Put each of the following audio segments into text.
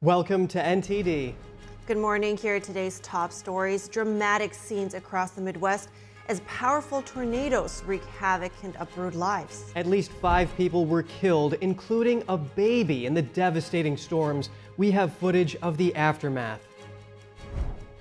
Welcome to NTD. Good morning. Here are today's top stories. Dramatic scenes across the Midwest as powerful tornadoes wreak havoc and uproot lives. At least 5 people were killed, including a baby, in the devastating storms. We have footage of the aftermath.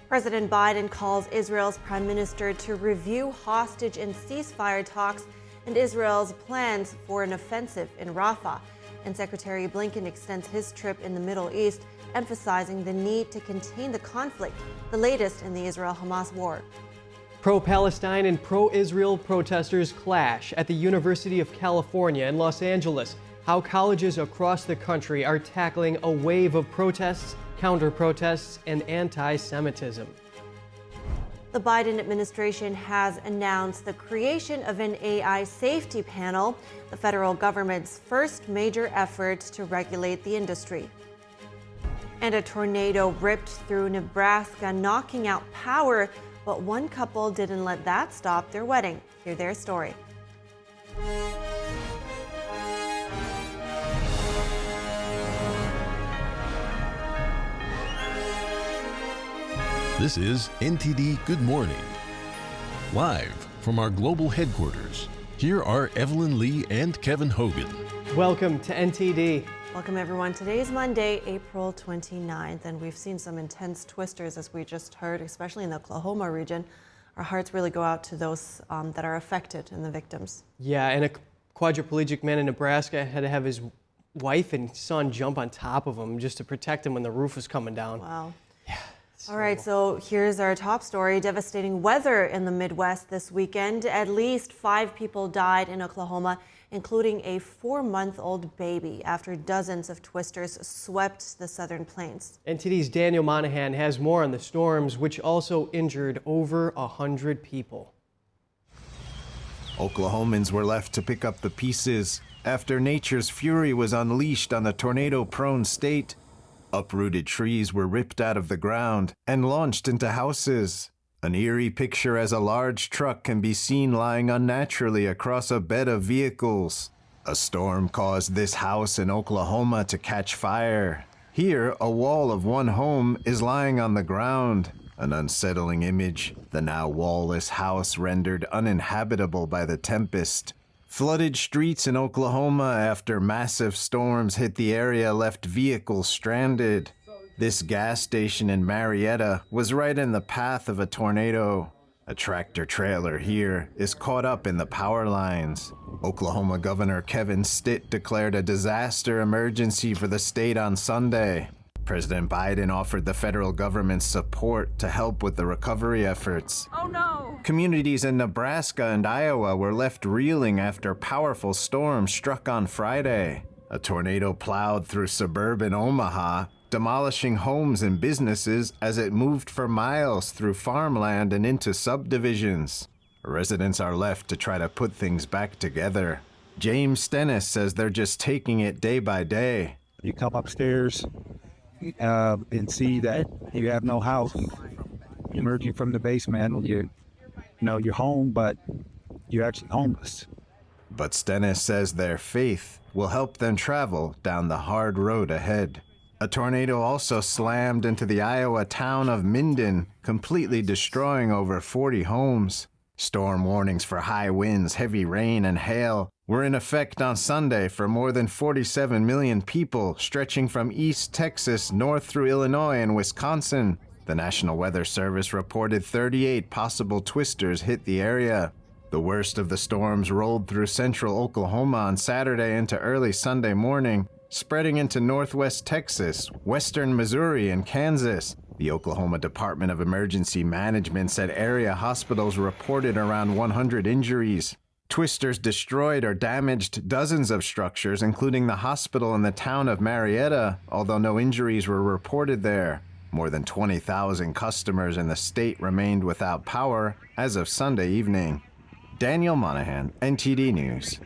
President Biden calls Israel's prime minister to review hostage and ceasefire talks and Israel's plans for an offensive in Rafah. And Secretary Blinken extends his trip in the Middle East, emphasizing the need to contain the conflict, the latest in the Israel-Hamas war. Pro-Palestine and pro-Israel protesters clash at the University of California in Los Angeles. How colleges across the country are tackling a wave of protests, counter-protests, and anti-Semitism. The Biden administration has announced the creation of an AI safety panel, the federal government's first major effort to regulate the industry. And a tornado ripped through Nebraska, knocking out power, but one couple didn't let that stop their wedding. Hear their story. This is NTD Good Morning. Live from our global headquarters, here are Evelyn Lee and Kevin Hogan. Welcome to NTD. Welcome, everyone. Today is Monday, April 29th, and we've seen some intense twisters, as we just heard, especially in the Oklahoma region. Our hearts really go out to those that are affected and the victims. Yeah, and a quadriplegic man in Nebraska had to have his wife and son jump on top of him just to protect him when the roof was coming down. Wow. Yeah. All right, so here's our top story. Devastating weather in the Midwest this weekend. At least 5 people died in Oklahoma, including a 4-month-old baby, after dozens of twisters swept the southern plains. NTD's Daniel Monahan has more on the storms, which also injured over 100 people. Oklahomans were left to pick up the pieces after nature's fury was unleashed on the tornado-prone state. Uprooted trees were ripped out of the ground and launched into houses. An eerie picture as a large truck can be seen lying unnaturally across a bed of vehicles. A storm caused this house in Oklahoma to catch fire. Here, a wall of one home is lying on the ground. An unsettling image, the now wall-less house rendered uninhabitable by the tempest. Flooded streets in Oklahoma after massive storms hit the area left vehicles stranded. This gas station in Marietta was right in the path of a tornado. A tractor trailer here is caught up in the power lines. Oklahoma Governor Kevin Stitt declared a disaster emergency for the state on Sunday. President Biden offered the federal government support to help with the recovery efforts. Oh no! Communities in Nebraska and Iowa were left reeling after powerful storms struck on Friday. A tornado plowed through suburban Omaha, demolishing homes and businesses as it moved for miles through farmland and into subdivisions. Residents are left to try to put things back together. James Stennis says they're just taking it day by day. You come upstairs and see that you have no house. Emerging from the basement, you're home, but you're actually homeless. But Stennis says their faith will help them travel down the hard road ahead. A tornado also slammed into the Iowa town of Minden, completely destroying over 40 homes. Storm warnings for high winds, heavy rain, and hail were in effect on Sunday for more than 47 million people, stretching from East Texas north through Illinois and Wisconsin. The National Weather Service reported 38 possible twisters hit the area. The worst of the storms rolled through central Oklahoma on Saturday into early Sunday morning, spreading into northwest Texas, western Missouri, and Kansas. The Oklahoma Department of Emergency Management said area hospitals reported around 100 injuries. Twisters destroyed or damaged dozens of structures, including the hospital in the town of Marietta, although no injuries were reported there. More than 20,000 customers in the state remained without power as of Sunday evening. Daniel Monahan, NTD News.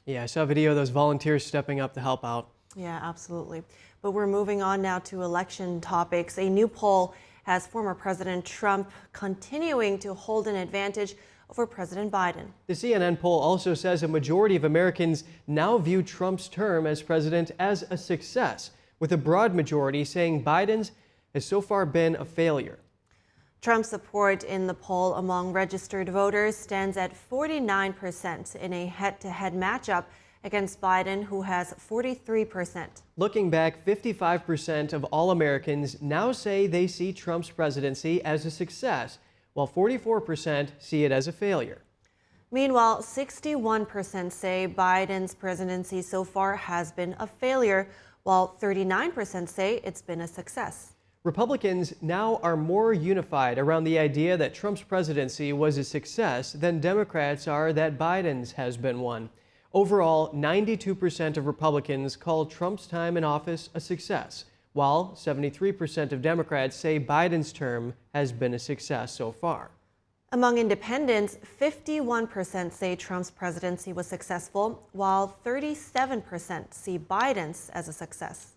Yeah, I saw a video of those volunteers stepping up to help out. Yeah, absolutely. But we're moving on now to election topics. A new poll has former President Trump continuing to hold an advantage over President Biden. The CNN poll also says a majority of Americans now view Trump's term as president as a success, with a broad majority saying Biden's has so far been a failure. Trump's support in the poll among registered voters stands at 49% in a head-to-head matchup against Biden, who has 43%. Looking back, 55% of all Americans now say they see Trump's presidency as a success, while 44% see it as a failure. Meanwhile, 61% say Biden's presidency so far has been a failure, while 39% say it's been a success. Republicans now are more unified around the idea that Trump's presidency was a success than Democrats are that Biden's has been one. Overall, 92% of Republicans call Trump's time in office a success, while 73% of Democrats say Biden's term has been a success so far. Among independents, 51% say Trump's presidency was successful, while 37% see Biden's as a success.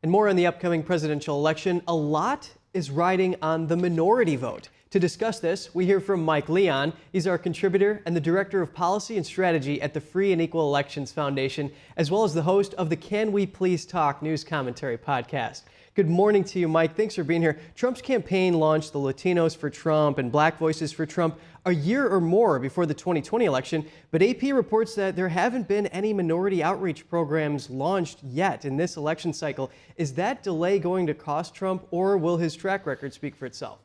And more on the upcoming presidential election, a lot is riding on the minority vote. To discuss this, we hear from Mike Leon. He's our contributor and the Director of Policy and Strategy at the Free and Equal Elections Foundation, as well as the host of the Can We Please Talk news commentary podcast. Good morning to you, Mike. Thanks for being here. Trump's campaign launched the Latinos for Trump and Black Voices for Trump a year or more before the 2020 election, but AP reports that there haven't been any minority outreach programs launched yet in this election cycle. Is that delay going to cost Trump, or will his track record speak for itself?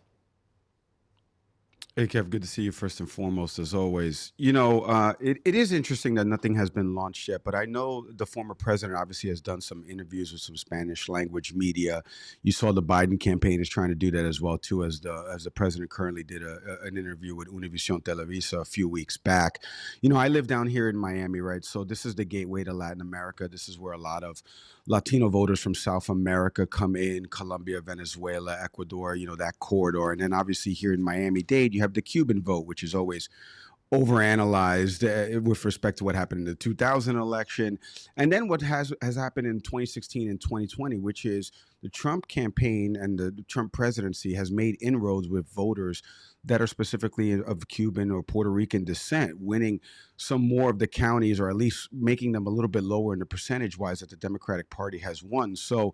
Hey, Kev, good to see you first and foremost, as always. You know, it is interesting that nothing has been launched yet, but I know the former president obviously has done some interviews with some Spanish language media. You saw the Biden campaign is trying to do that as well, too, as the president currently did an interview with Univision Televisa a few weeks back. You know, I live down here in Miami, right? So this is the gateway to Latin America. This is where a lot of Latino voters from South America come in, Colombia, Venezuela, Ecuador, you know, that corridor. And then obviously here in Miami-Dade, you have the Cuban vote, which is always overanalyzed with respect to what happened in the 2000 election. And then what has happened in 2016 and 2020, which is the Trump campaign and the Trump presidency has made inroads with voters that are specifically of Cuban or Puerto Rican descent, winning some more of the counties, or at least making them a little bit lower in the percentage-wise that the Democratic Party has won. So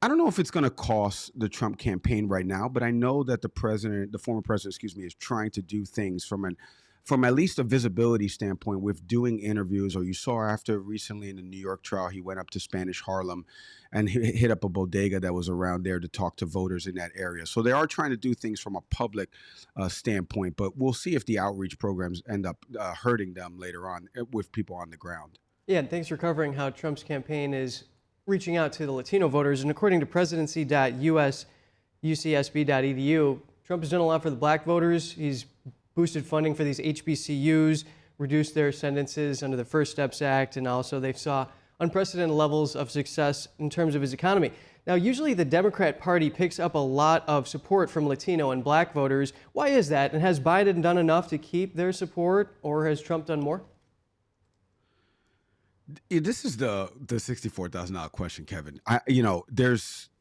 I don't know if it's going to cost the Trump campaign right now, but I know that the former president, is trying to do things from at least a visibility standpoint with doing interviews. Or you saw after recently in the New York trial, he went up to Spanish Harlem and hit up a bodega that was around there to talk to voters in that area. So they are trying to do things from a public standpoint, but we'll see if the outreach programs end up hurting them later on with people on the ground. Yeah, and thanks for covering how Trump's campaign is reaching out to the Latino voters. And according to presidency.ucsb.edu, Trump has done a lot for the black voters. He's boosted funding for these HBCUs, reduced their sentences under the First Steps Act, and also they saw unprecedented levels of success in terms of his economy. Now, usually the Democrat Party picks up a lot of support from Latino and black voters. Why is that? And has Biden done enough to keep their support, or has Trump done more? This is the $64,000 question, Kevin.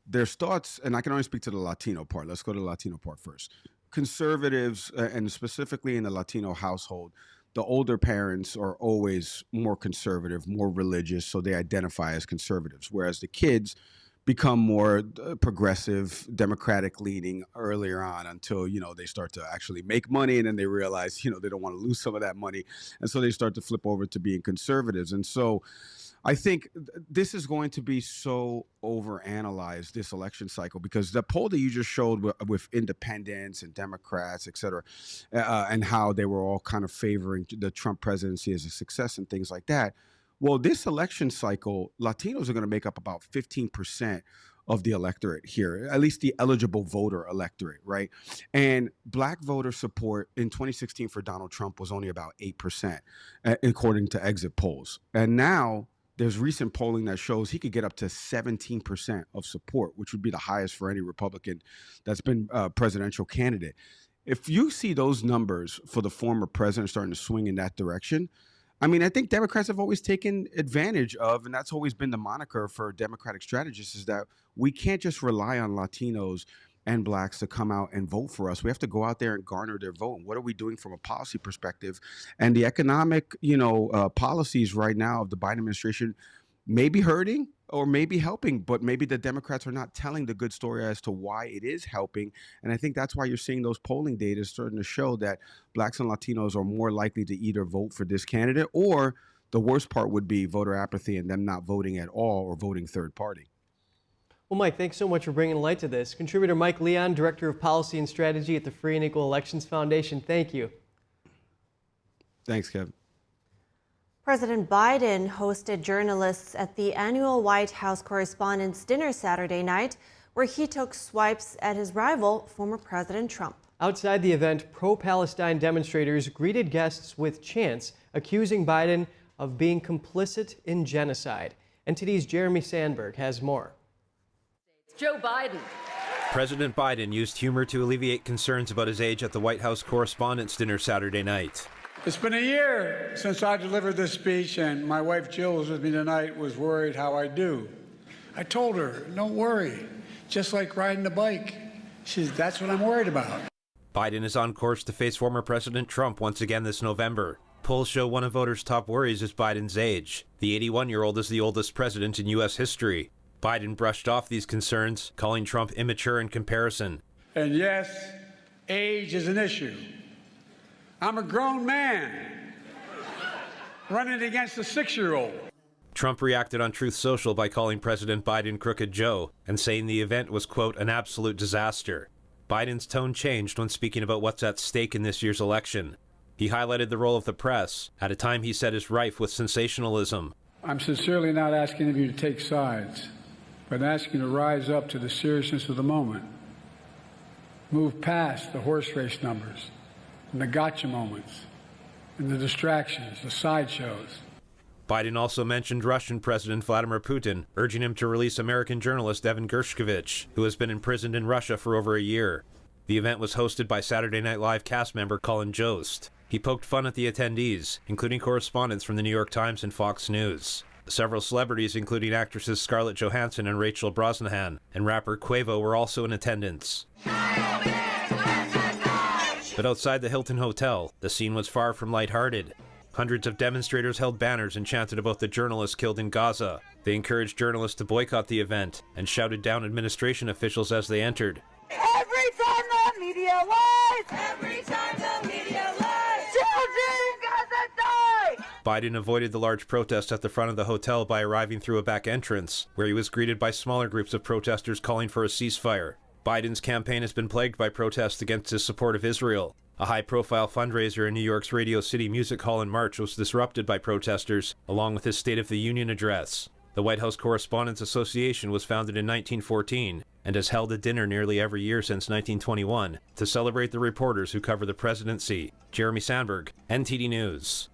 There's thoughts, and I can only speak to the Latino part. Let's go to the Latino part first. Conservatives, and specifically in the Latino household, the older parents are always more conservative, more religious, so they identify as conservatives, whereas the kids become more progressive, democratic leaning earlier on until, they start to actually make money, and then they realize, they don't want to lose some of that money. And so they start to flip over to being conservatives. And so I think this is going to be so overanalyzed, this election cycle, because the poll that you just showed with independents and Democrats, et cetera, and how they were all kind of favoring the Trump presidency as a success and things like that. Well, this election cycle, Latinos are going to make up about 15% of the electorate here, at least the eligible voter electorate, right? And black voter support in 2016 for Donald Trump was only about 8%, according to exit polls. And now there's recent polling that shows he could get up to 17% of support, which would be the highest for any Republican that's been a presidential candidate. If you see those numbers for the former president starting to swing in that direction, I mean, I think Democrats have always taken advantage of, and that's always been the moniker for Democratic strategists, is that we can't just rely on Latinos and blacks to come out and vote for us. We have to go out there and garner their vote. And what are we doing from a policy perspective? And the economic, policies right now of the Biden administration may be hurting or maybe helping, but maybe the Democrats are not telling the good story as to why it is helping. And I think that's why you're seeing those polling data starting to show that blacks and Latinos are more likely to either vote for this candidate, or the worst part would be voter apathy and them not voting at all or voting third party. Well, Mike, thanks so much for bringing light to this. Contributor Mike Leon, Director of Policy and Strategy at the Free and Equal Elections Foundation, thank you. Thanks, Kevin. President Biden hosted journalists at the annual White House Correspondents' dinner Saturday night, where he took swipes at his rival, former President Trump. Outside the event, pro-Palestine demonstrators greeted guests with chants accusing Biden of being complicit in genocide. NTD's Jeremy Sandberg has more. Joe Biden. President Biden used humor to alleviate concerns about his age at the White House Correspondents' dinner Saturday night. It's been a year since I delivered this speech, and my wife Jill, who's with me tonight, was worried how I do. I told her, don't worry, just like riding a bike. She said, that's what I'm worried about. Biden is on course to face former President Trump once again this November. Polls show one of voters' top worries is Biden's age. The 81-year-old is the oldest president in U.S. history. Biden brushed off these concerns, calling Trump immature in comparison. And yes, age is an issue. I'm a grown man running against a 6-year-old. Trump reacted on Truth Social by calling President Biden Crooked Joe and saying the event was, quote, an absolute disaster. Biden's tone changed when speaking about what's at stake in this year's election. He highlighted the role of the press at a time he said is rife with sensationalism. I'm sincerely not asking of you to take sides, but asking you to rise up to the seriousness of the moment. Move past the horse race numbers and the gotcha moments and the distractions, the sideshows. Biden also mentioned Russian President Vladimir Putin, urging him to release American journalist Evan Gershkovich, who has been imprisoned in Russia for over a year. The event was hosted by Saturday Night Live cast member Colin Jost. He poked fun at the attendees, including correspondents from the New York Times and Fox News. Several celebrities, including actresses Scarlett Johansson and Rachel Brosnahan, and rapper Quavo were also in attendance. But outside the Hilton Hotel, the scene was far from lighthearted. Hundreds of demonstrators held banners and chanted about the journalists killed in Gaza. They encouraged journalists to boycott the event and shouted down administration officials as they entered. Every time the media lies! Every time the media lies! Children in Gaza die! Biden avoided the large protest at the front of the hotel by arriving through a back entrance, where he was greeted by smaller groups of protesters calling for a ceasefire. Biden's campaign has been plagued by protests against his support of Israel. A high-profile fundraiser in New York's Radio City Music Hall in March was disrupted by protesters, along with his State of the Union address. The White House Correspondents Association was founded in 1914 and has held a dinner nearly every year since 1921 to celebrate the reporters who cover the presidency. Jeremy Sandberg, NTD News.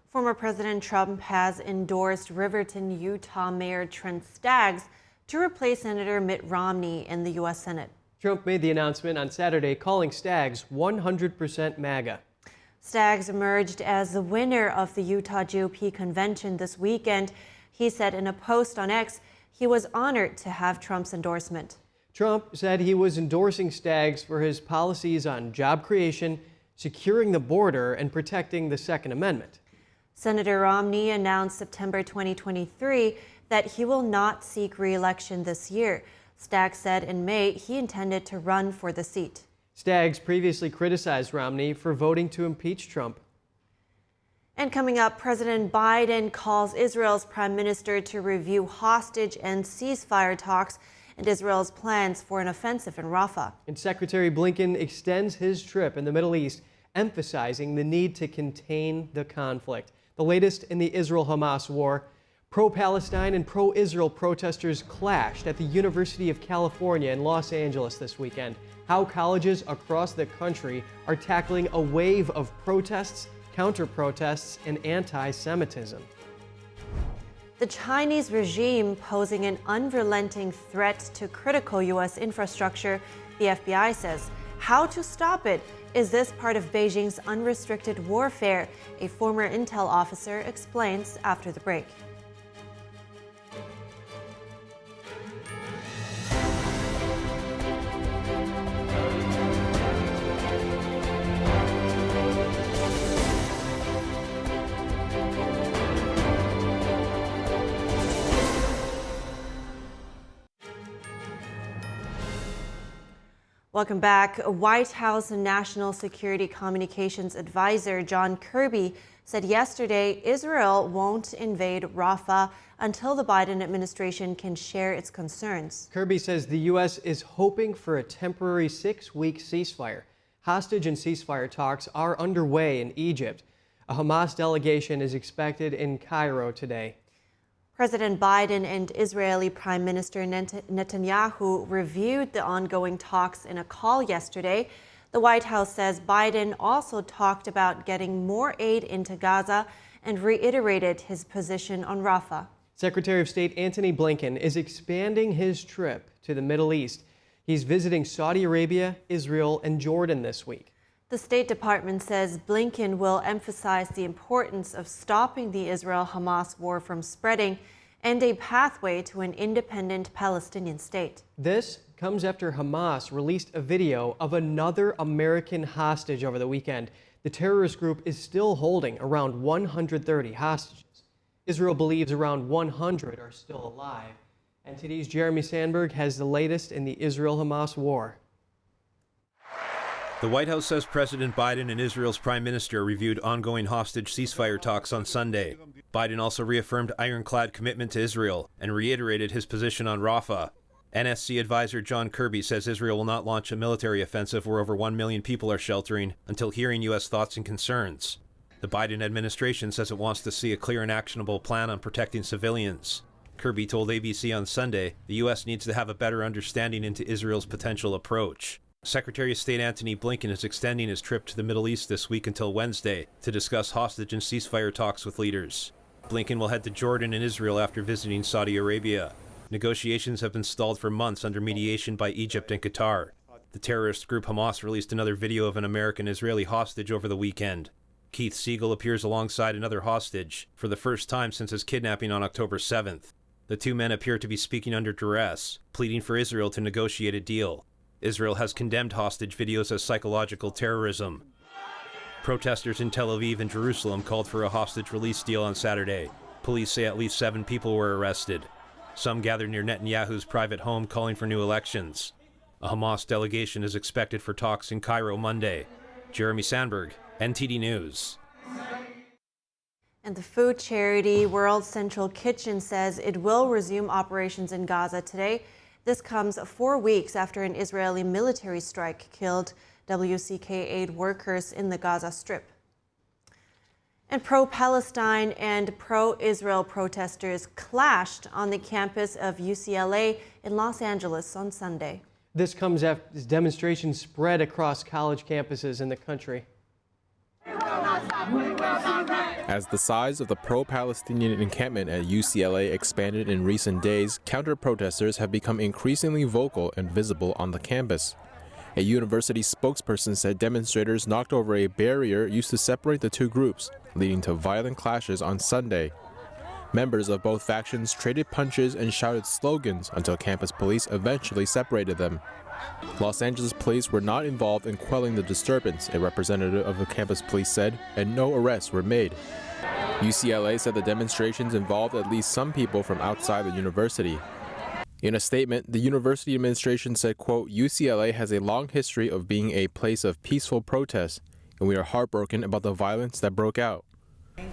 Former President Trump has endorsed Riverton, Utah Mayor Trent Staggs to replace Senator Mitt Romney in the U.S. Senate. Trump made the announcement on Saturday, calling Staggs 100% MAGA. Staggs emerged as the winner of the Utah GOP convention this weekend. He said in a post on X he was honored to have Trump's endorsement. Trump said he was endorsing Staggs for his policies on job creation, securing the border, and protecting the Second Amendment. Senator Romney announced September 2023 that he will not seek re-election this year. Staggs said in May he intended to run for the seat. Staggs previously criticized Romney for voting to impeach Trump. And coming up, President Biden calls Israel's prime minister to review hostage and ceasefire talks and Israel's plans for an offensive in Rafah. And Secretary Blinken extends his trip in the Middle East, emphasizing the need to contain the conflict. The latest in the Israel-Hamas war. Pro-Palestine and pro-Israel protesters clashed at the University of California in Los Angeles this weekend. How colleges across the country are tackling a wave of protests, counter-protests, and anti-Semitism. The Chinese regime posing an unrelenting threat to critical U.S. infrastructure, the FBI says. How to stop it? Is this part of Beijing's unrestricted warfare? A former intel officer explains after the break. Welcome back. White House National Security Communications Advisor John Kirby said yesterday Israel won't invade Rafah until the Biden administration can share its concerns. Kirby says the U.S. is hoping for a temporary 6-week ceasefire. Hostage and ceasefire talks are underway in Egypt. A Hamas delegation is expected in Cairo today. President Biden and Israeli Prime Minister Netanyahu reviewed the ongoing talks in a call yesterday. The White House says Biden also talked about getting more aid into Gaza and reiterated his position on Rafah. Secretary of State Antony Blinken is expanding his trip to the Middle East. He's visiting Saudi Arabia, Israel, and Jordan this week. The State Department says Blinken will emphasize the importance of stopping the Israel-Hamas war from spreading and a pathway to an independent Palestinian state. This comes after Hamas released a video of another American hostage over the weekend. The terrorist group is still holding around 130 hostages. Israel believes around 100 are still alive. NTD's Jeremy Sandberg has the latest in the Israel-Hamas war. The White House says President Biden and Israel's Prime Minister reviewed ongoing hostage ceasefire talks on Sunday. Biden also reaffirmed ironclad commitment to Israel and reiterated his position on Rafah. NSC advisor John Kirby says Israel will not launch a military offensive where over 1 million people are sheltering until hearing U.S. thoughts and concerns. The Biden administration says it wants to see a clear and actionable plan on protecting civilians. Kirby told ABC on Sunday the U.S. needs to have a better understanding into Israel's potential approach. Secretary of State Antony Blinken is extending his trip to the Middle East this week until Wednesday to discuss hostage and ceasefire talks with leaders. Blinken will head to Jordan and Israel after visiting Saudi Arabia. Negotiations have been stalled for months under mediation by Egypt and Qatar. The terrorist group Hamas released another video of an American-Israeli hostage over the weekend. Keith Siegel appears alongside another hostage for the first time since his kidnapping on October 7th. The two men appear to be speaking under duress, pleading for Israel to negotiate a deal. Israel has condemned hostage videos as psychological terrorism. Protesters in Tel Aviv and Jerusalem called for a hostage release deal on Saturday. Police say at least 7 people were arrested. Some gathered near Netanyahu's private home calling for new elections. A Hamas delegation is expected for talks in Cairo Monday. Jeremy Sandberg, NTD News. And the food charity World Central Kitchen says it will resume operations in Gaza today. This comes 4 weeks after an Israeli military strike killed WCK aid workers in the Gaza Strip. And pro-Palestine and pro-Israel protesters clashed on the campus of UCLA in Los Angeles on Sunday. This comes after demonstrations spread across college campuses in the country. As the size of the pro-Palestinian encampment at UCLA expanded in recent days, counter-protesters have become increasingly vocal and visible on the campus. A university spokesperson said demonstrators knocked over a barrier used to separate the two groups, leading to violent clashes on Sunday. Members of both factions traded punches and shouted slogans until campus police eventually separated them. Los Angeles police were not involved in quelling the disturbance, a representative of the campus police said, and no arrests were made. UCLA said the demonstrations involved at least some people from outside the university. In a statement, the university administration said, quote, UCLA has a long history of being a place of peaceful protest, and we are heartbroken about the violence that broke out.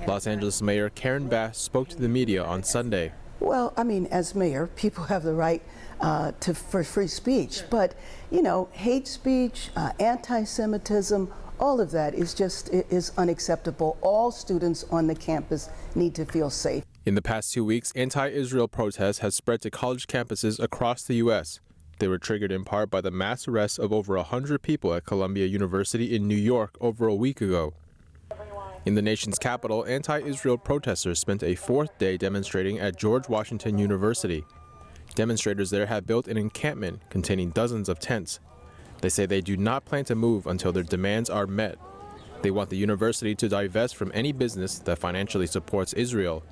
Los Angeles Mayor Karen Bass spoke to the media on Sunday. Well, I mean, as mayor, people have the right for free speech, but, you know, hate speech, anti-Semitism, all of that is unacceptable. All students on the campus need to feel safe. In the past 2 weeks, anti-Israel protests have spread to college campuses across the U.S. They were triggered in part by the mass arrest of over 100 people at Columbia University in New York over a week ago. In the nation's capital, anti-Israel protesters spent a 4th day demonstrating at George Washington University. Demonstrators there have built an encampment containing dozens of tents. They say they do not plan to move until their demands are met. They want the university to divest from any business that financially supports Israel.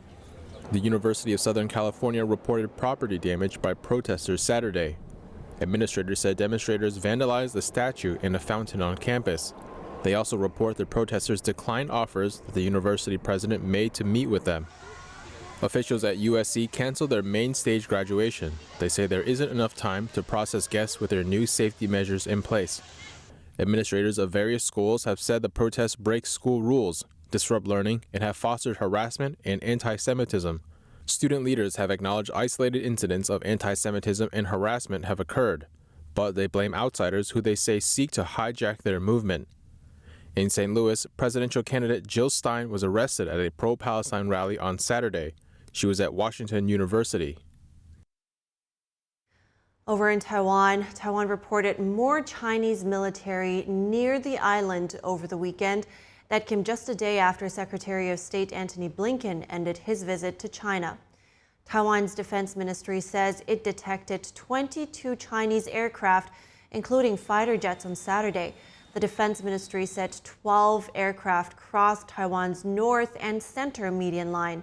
The University of Southern California reported property damage by protesters Saturday. Administrators said demonstrators vandalized the statue and a fountain on campus. They also report the protesters declined offers that the university president made to meet with them. Officials at USC canceled their main stage graduation. They say there isn't enough time to process guests with their new safety measures in place. Administrators of various schools have said the protests break school rules, disrupt learning, and have fostered harassment and anti-Semitism. Student leaders have acknowledged isolated incidents of anti-Semitism and harassment have occurred, but they blame outsiders who they say seek to hijack their movement. In St. Louis, presidential candidate Jill Stein was arrested at a pro-Palestine rally on Saturday. She was at Washington University. Over in Taiwan, Taiwan reported more Chinese military near the island over the weekend. That came just a day after Secretary of State Antony Blinken ended his visit to China. Taiwan's defense ministry says it detected 22 Chinese aircraft, including fighter jets, on Saturday. The defense ministry said 12 aircraft crossed Taiwan's north and center median line.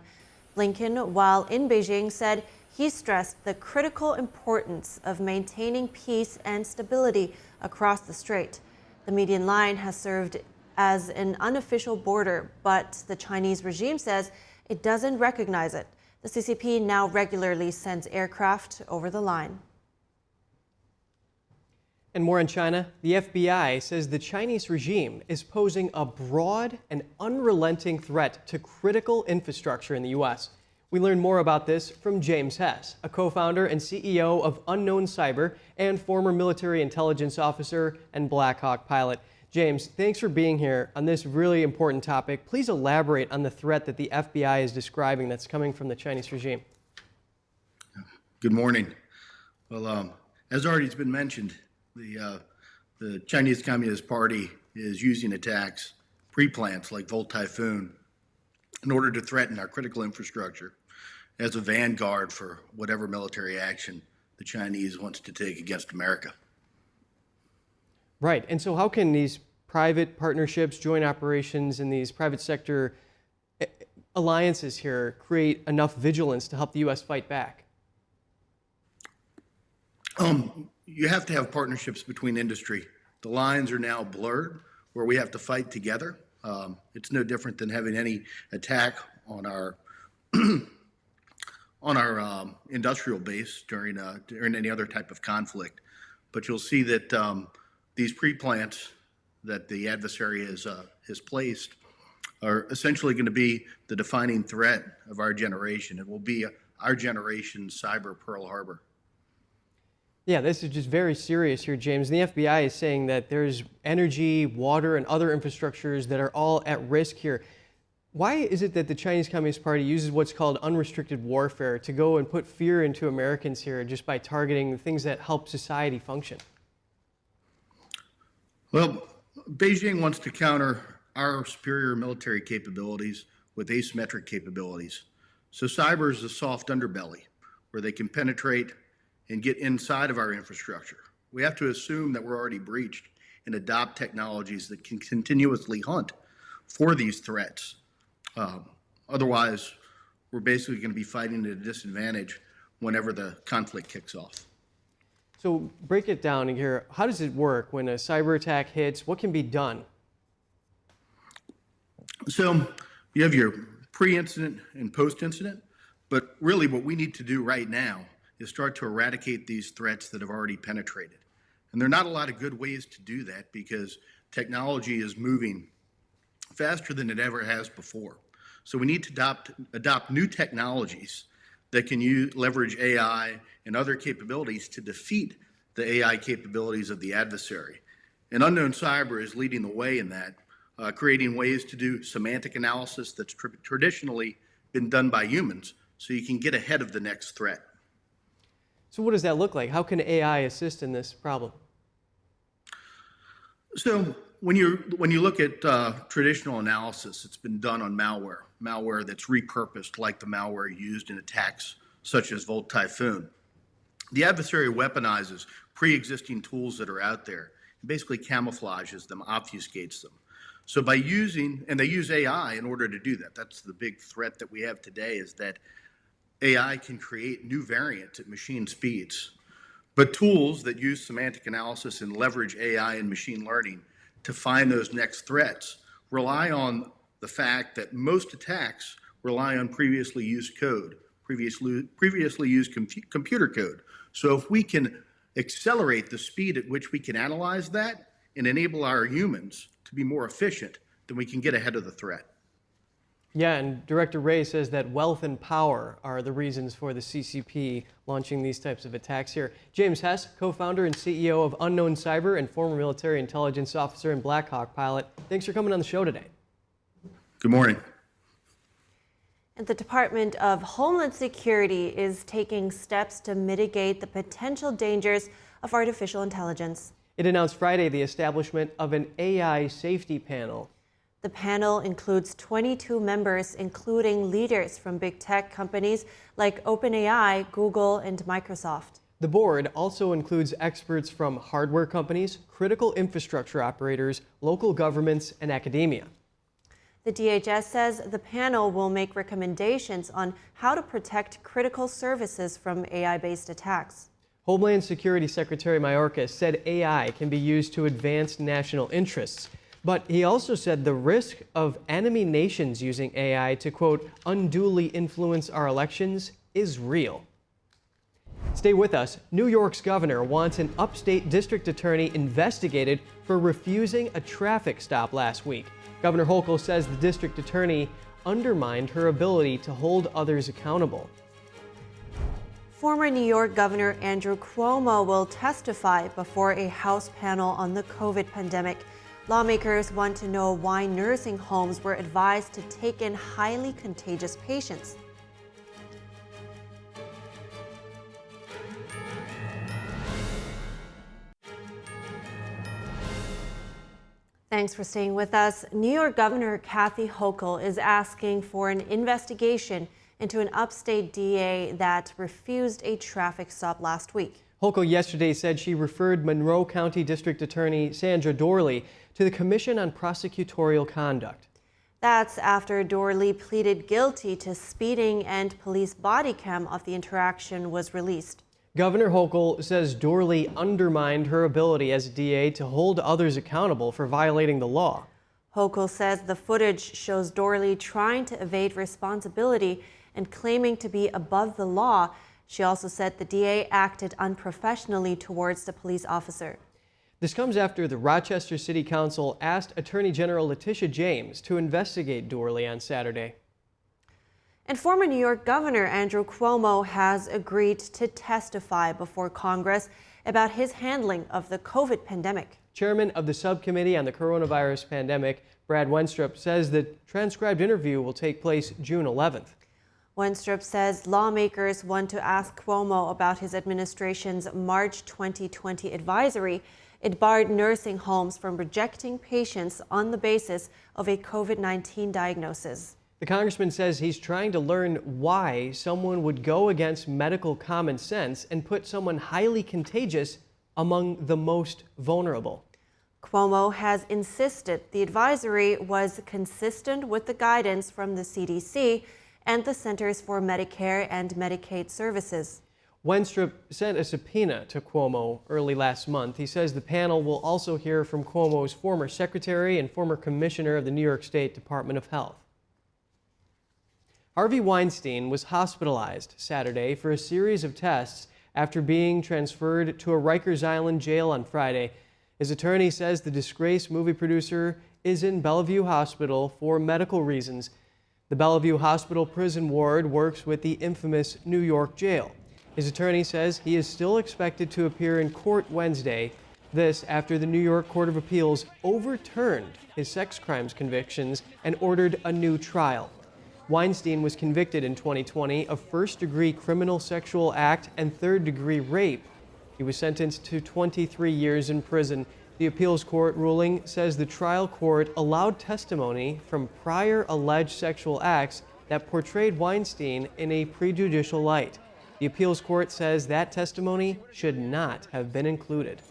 Blinken, while in Beijing, said he stressed the critical importance of maintaining peace and stability across the strait. The median line has served as an unofficial border, but the Chinese regime says it doesn't recognize it. The CCP now regularly sends aircraft over the line. And more in China, the FBI says the Chinese regime is posing a broad and unrelenting threat to critical infrastructure in the U.S. We learn more about this from James Hess, a co-founder and CEO of Unknown Cyber and former military intelligence officer and Black Hawk pilot. James, thanks for being here on this really important topic. Please elaborate on the threat that the FBI is describing that's coming from the Chinese regime. Good morning. Well, as already has been mentioned, the Chinese Communist Party is using attacks, pre-plants like Volt Typhoon, in order to threaten our critical infrastructure as a vanguard for whatever military action the Chinese wants to take against America. Right. And so how can these private partnerships, joint operations, and these private sector alliances here create enough vigilance to help the U.S. fight back? You have to have partnerships between industry. The lines are now blurred where we have to fight together. It's no different than having any attack on our industrial base during any other type of conflict. But you'll see that these pre-plants that the adversary has placed are essentially going to be the defining threat of our generation. It will be our generation's cyber Pearl Harbor. Yeah, this is just very serious here, James. And the FBI is saying that there's energy, water, and other infrastructures that are all at risk here. Why is it that the Chinese Communist Party uses what's called unrestricted warfare to go and put fear into Americans here just by targeting things that help society function? Well, Beijing wants to counter our superior military capabilities with asymmetric capabilities. So cyber is a soft underbelly where they can penetrate and get inside of our infrastructure. We have to assume that we're already breached and adopt technologies that can continuously hunt for these threats. Otherwise, we're basically going to be fighting at a disadvantage whenever the conflict kicks off. So break it down here. How does it work when a cyber attack hits? What can be done? So you have your pre-incident and post-incident, but really what we need to do right now is start to eradicate these threats that have already penetrated. And there are not a lot of good ways to do that because technology is moving faster than it ever has before. So we need to adopt new technologies that can leverage AI and other capabilities to defeat the AI capabilities of the adversary. And Unknown Cyber is leading the way in that, creating ways to do semantic analysis that's traditionally been done by humans so you can get ahead of the next threat. So what does that look like? How can AI assist in this problem? So when you look at traditional analysis, it's been done on malware that's repurposed like the malware used in attacks such as Volt Typhoon. The adversary weaponizes pre-existing tools that are out there and basically camouflages them, obfuscates them. So by and they use AI in order to do that. That's the big threat that we have today, is that AI can create new variants at machine speeds. But tools that use semantic analysis and leverage AI and machine learning to find those next threats rely on the fact that most attacks rely on previously used code, previously used computer code. So if we can accelerate the speed at which we can analyze that and enable our humans to be more efficient, then we can get ahead of the threat. Yeah, and Director Ray says that wealth and power are the reasons for the CCP launching these types of attacks here. James Hess, co-founder and CEO of Unknown Cyber and former military intelligence officer and Black Hawk pilot. Thanks for coming on the show today. Good morning. And the Department of Homeland Security is taking steps to mitigate the potential dangers of artificial intelligence. It announced Friday the establishment of an AI safety panel. The panel includes 22 members, including leaders from big tech companies like OpenAI, Google, and Microsoft. The board also includes experts from hardware companies, critical infrastructure operators, local governments, and academia. The DHS says the panel will make recommendations on how to protect critical services from AI-based attacks. Homeland Security Secretary Mayorkas said AI can be used to advance national interests. But he also said the risk of enemy nations using AI to, quote, unduly influence our elections is real. Stay with us. New York's governor wants an upstate district attorney investigated for refusing a traffic stop last week. Governor Hochul says the district attorney undermined her ability to hold others accountable. Former New York Governor Andrew Cuomo will testify before a House panel on the COVID pandemic. Lawmakers want to know why nursing homes were advised to take in highly contagious patients. Thanks for staying with us. New York Governor Kathy Hochul is asking for an investigation into an upstate DA that refused a traffic stop last week. Hochul yesterday said she referred Monroe County District Attorney Sandra Dorley to the Commission on Prosecutorial Conduct. That's after Dorley pleaded guilty to speeding and police body cam of the interaction was released. Governor Hochul says Dorley undermined her ability as DA to hold others accountable for violating the law. Hochul says the footage shows Dorley trying to evade responsibility and claiming to be above the law. She also said the DA acted unprofessionally towards the police officer. This comes after the Rochester City Council asked Attorney General Letitia James to investigate Dorley on Saturday. And former New York Governor Andrew Cuomo has agreed to testify before Congress about his handling of the COVID pandemic. Chairman of the Subcommittee on the Coronavirus Pandemic, Brad Wenstrup, says the transcribed interview will take place June 11th. Wenstrup says lawmakers want to ask Cuomo about his administration's March 2020 advisory. It barred nursing homes from rejecting patients on the basis of a COVID-19 diagnosis. The congressman says he's trying to learn why someone would go against medical common sense and put someone highly contagious among the most vulnerable. Cuomo has insisted the advisory was consistent with the guidance from the CDC and the Centers for Medicare and Medicaid Services. Wenstrup sent a subpoena to Cuomo early last month. He says the panel will also hear from Cuomo's former secretary and former commissioner of the New York State Department of Health. Harvey Weinstein was hospitalized Saturday for a series of tests after being transferred to a Rikers Island jail on Friday. His attorney says the disgraced movie producer is in Bellevue Hospital for medical reasons. The Bellevue Hospital prison ward works with the infamous New York jail. His attorney says he is still expected to appear in court Wednesday. This after the New York Court of Appeals overturned his sex crimes convictions and ordered a new trial. Weinstein was convicted in 2020 of first-degree criminal sexual act and third-degree rape. He was sentenced to 23 years in prison. The appeals court ruling says the trial court allowed testimony from prior alleged sexual acts that portrayed Weinstein in a prejudicial light. The appeals court says that testimony should not have been included.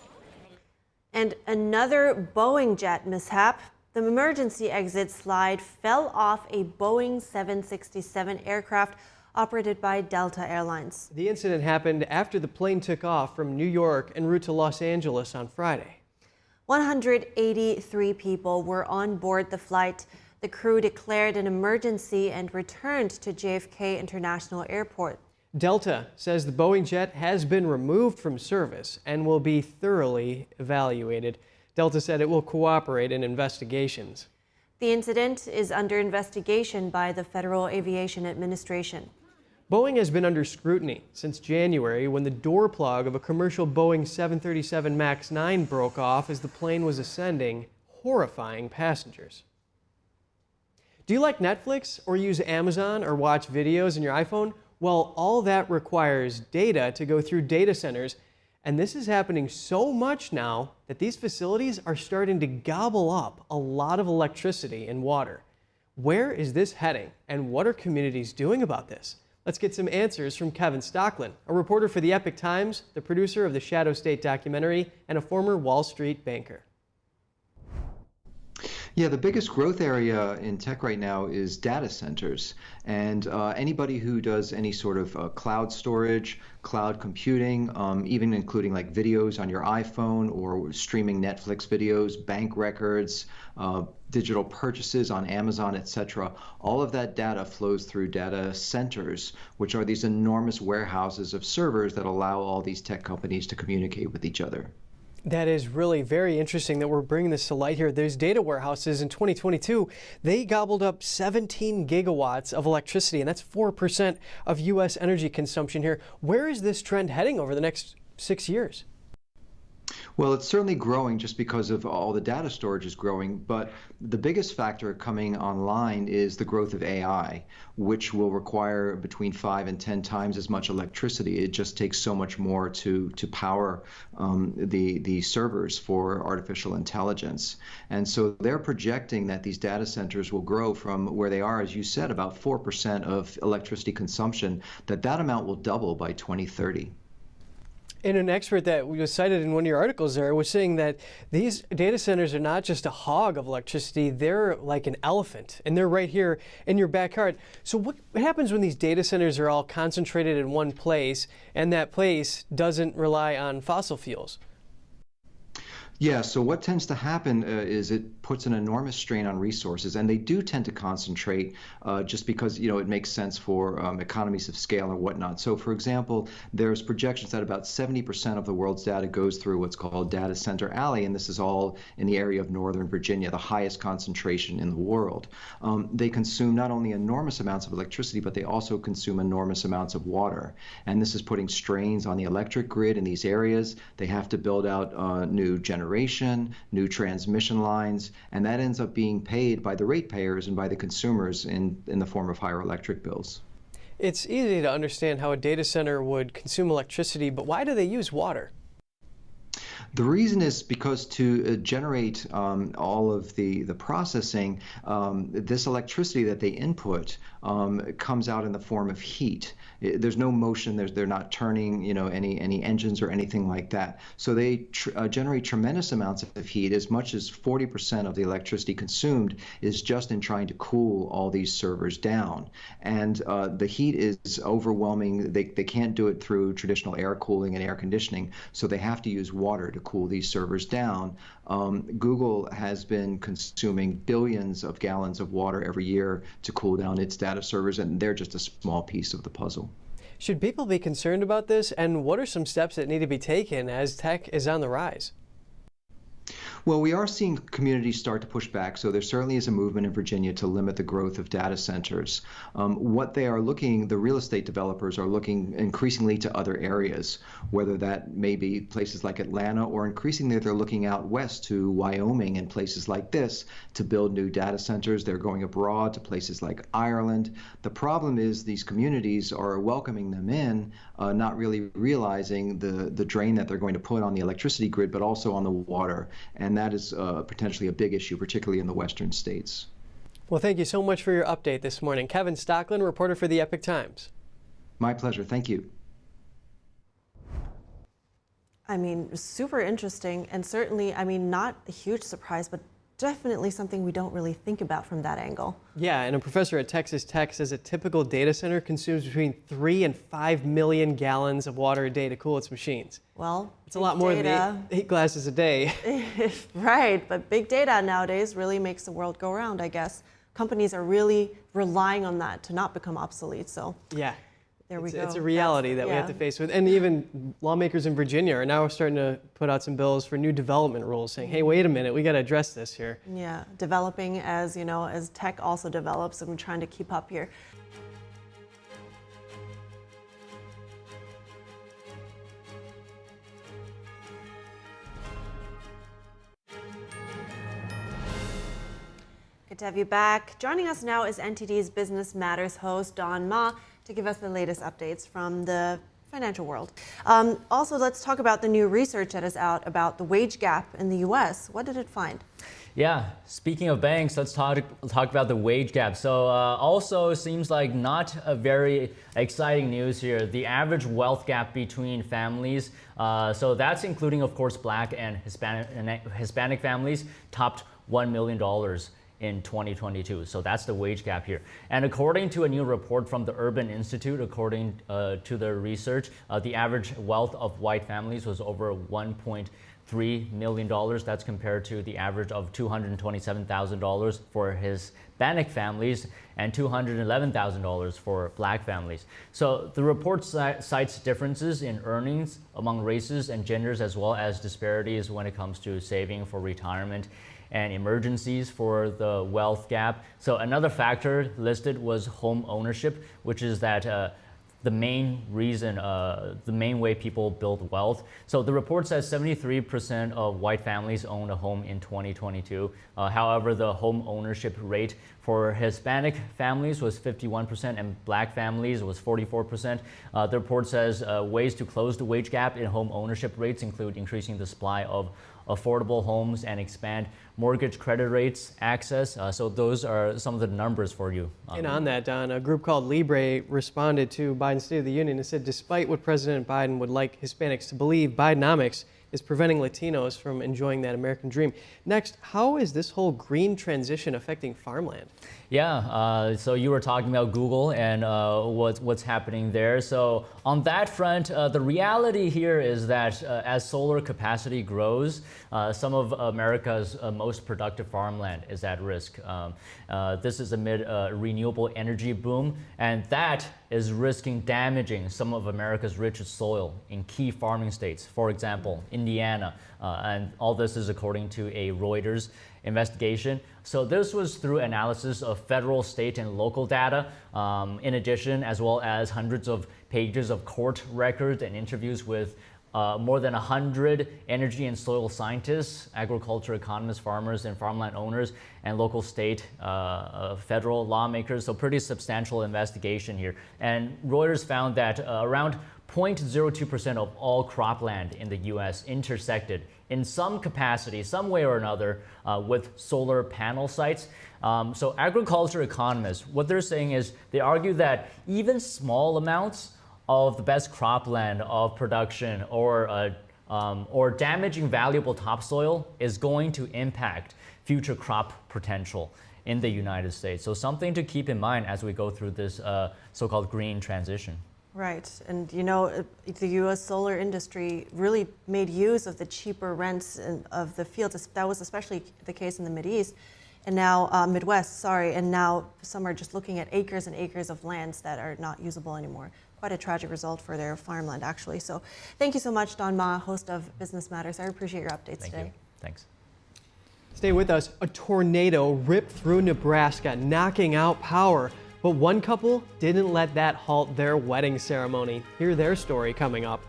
And another Boeing jet mishap. The emergency exit slide fell off a Boeing 767 aircraft operated by Delta Airlines. The incident happened after the plane took off from New York en route to Los Angeles on Friday. 183 people were on board the flight. The crew declared an emergency and returned to JFK International Airport. Delta says the Boeing jet has been removed from service and will be thoroughly evaluated. Delta said it will cooperate in investigations. The incident is under investigation by the Federal Aviation Administration. Boeing has been under scrutiny since January when the door plug of a commercial Boeing 737 MAX 9 broke off as the plane was ascending, horrifying passengers. Do you like Netflix or use Amazon or watch videos on your iPhone? Well, all that requires data to go through data centers, and this is happening so much now that these facilities are starting to gobble up a lot of electricity and water. Where is this heading, and what are communities doing about this? Let's get some answers from Kevin Stocklin, a reporter for the Epoch Times, the producer of the Shadow State documentary, and a former Wall Street banker. Yeah, the biggest growth area in tech right now is data centers. And anybody who does any sort of cloud storage, cloud computing, even including like videos on your iPhone or streaming Netflix videos, bank records, digital purchases on Amazon, etc. All of that data flows through data centers, which are these enormous warehouses of servers that allow all these tech companies to communicate with each other. That is really very interesting that we're bringing this to light here. Those data warehouses in 2022, they gobbled up 17 gigawatts of electricity, and that's 4% of U.S. energy consumption here. Where is this trend heading over the next 6 years? Well, it's certainly growing just because of all the data storage is growing, but the biggest factor coming online is the growth of AI, which will require between 5 and 10 times as much electricity. It just takes so much more to power the servers for artificial intelligence. And so they're projecting that these data centers will grow from where they are, as you said, about 4% of electricity consumption, that amount will double by 2030. And an expert that was cited in one of your articles there was saying that these data centers are not just a hog of electricity, they're like an elephant, and they're right here in your backyard. So what happens when these data centers are all concentrated in one place, and that place doesn't rely on fossil fuels? Yeah, so what tends to happen is it puts an enormous strain on resources, and they do tend to concentrate just because, it makes sense for economies of scale and whatnot. So, for example, there's projections that about 70% of the world's data goes through what's called Data Center Alley, and this is all in the area of Northern Virginia, the highest concentration in the world. They consume not only enormous amounts of electricity, but they also consume enormous amounts of water. And this is putting strains on the electric grid in these areas. They have to build out new generation, new transmission lines, and that ends up being paid by the ratepayers and by the consumers in the form of higher electric bills. It's easy to understand how a data center would consume electricity, but why do they use water? The reason is because to generate all of the processing, this electricity that they input comes out in the form of heat. There's no motion. They're not turning, any engines or anything like that. So they generate tremendous amounts of heat. As much as 40% of the electricity consumed is just in trying to cool all these servers down. And the heat is overwhelming. They can't do it through traditional air cooling and air conditioning, so they have to use water to cool these servers down. Google has been consuming billions of gallons of water every year to cool down its data servers, and they're just a small piece of the puzzle. Should people be concerned about this, and what are some steps that need to be taken as tech is on the rise? Well, we are seeing communities start to push back, so there certainly is a movement in Virginia to limit the growth of data centers. What they are looking, the real estate developers are looking increasingly to other areas, whether that may be places like Atlanta, or increasingly they're looking out west to Wyoming and places like this to build new data centers. They're going abroad to places like Ireland. The problem is these communities are welcoming them in, not really realizing the drain that they're going to put on the electricity grid, but also on the water. And that is potentially a big issue, particularly in the western states. Well, thank you so much for your update this morning. Kevin Stocklin, reporter for the Epoch Times. My pleasure. Thank you. Super interesting, and certainly, not a huge surprise, but definitely something we don't really think about from that angle. Yeah, and a professor at Texas Tech says a typical data center consumes between 3 and 5 million gallons of water a day to cool its machines. Well, it's a lot more than 8 glasses a day. Right, but big data nowadays really makes the world go round, I guess. companies are really relying on that to not become obsolete. So yeah. There we go. It's a reality that we have to face with. And even lawmakers in Virginia are now starting to put out some bills for new development rules saying, hey, wait a minute, we got to address this here. Yeah, developing as, you know, as tech also develops, and we're trying to keep up here. Good to have you back. Joining us now is NTD's Business Matters host, Don Ma, to give us the latest updates from the financial world. Also, let's talk about the new research that is out about the wage gap in the U.S. What did it find? Yeah, speaking of banks, let's talk about the wage gap. So also seems like not a very exciting news here. The average wealth gap between families, so that's including, of course, Black and Hispanic families, topped $1 million. In 2022. So that's the wage gap here. And according to a new report from the Urban Institute, according to the research, the average wealth of white families was over $1.3 million. That's compared to the average of $227,000 for Hispanic families and $211,000 for Black families. So the report cites differences in earnings among races and genders, as well as disparities when it comes to saving for retirement and emergencies for the wealth gap. So another factor listed was home ownership, which is that the main reason, the main way people build wealth. So the report says 73% of white families owned a home in 2022. However, the home ownership rate for Hispanic families was 51% and Black families was 44%. The report says ways to close the wage gap in home ownership rates include increasing the supply of affordable homes and expand mortgage credit rates access. So those are some of the numbers for you. And on that, Don, a group called Libre responded to Biden's State of the Union and said, despite what President Biden would like Hispanics to believe, Bidenomics is preventing Latinos from enjoying that American dream. Next, how is this whole green transition affecting farmland? Yeah, so you were talking about Google and what's happening there. So on that front, the reality here is that as solar capacity grows, some of America's most productive farmland is at risk. This is amid a renewable energy boom, and that is risking damaging some of America's richest soil in key farming states, for example, Indiana. And all this is according to a Reuters investigation. So this was through analysis of federal, state, and local data. In addition, as well as hundreds of pages of court records and interviews with more than 100 energy and soil scientists, agriculture economists, farmers, and farmland owners, and local, state, federal lawmakers. So pretty substantial investigation here. And Reuters found that around 0.02% of all cropland in the U.S. intersected in some capacity, some way or another, with solar panel sites. So agriculture economists, what they're saying is they argue that even small amounts of the best cropland of production or damaging valuable topsoil is going to impact future crop potential in the United States. So something to keep in mind as we go through this so-called green transition. Right, and you know, the U.S. solar industry really made use of the cheaper rents of the fields. That was especially the case in the Mideast, and now Midwest. Sorry, and now some are just looking at acres and acres of lands that are not usable anymore. Quite a tragic result for their farmland, actually. So, thank you so much, Don Ma, host of Business Matters. I appreciate your updates today. Thank you. Thanks. Stay with us. A tornado ripped through Nebraska, knocking out power. But one couple didn't let that halt their wedding ceremony. Hear their story coming up.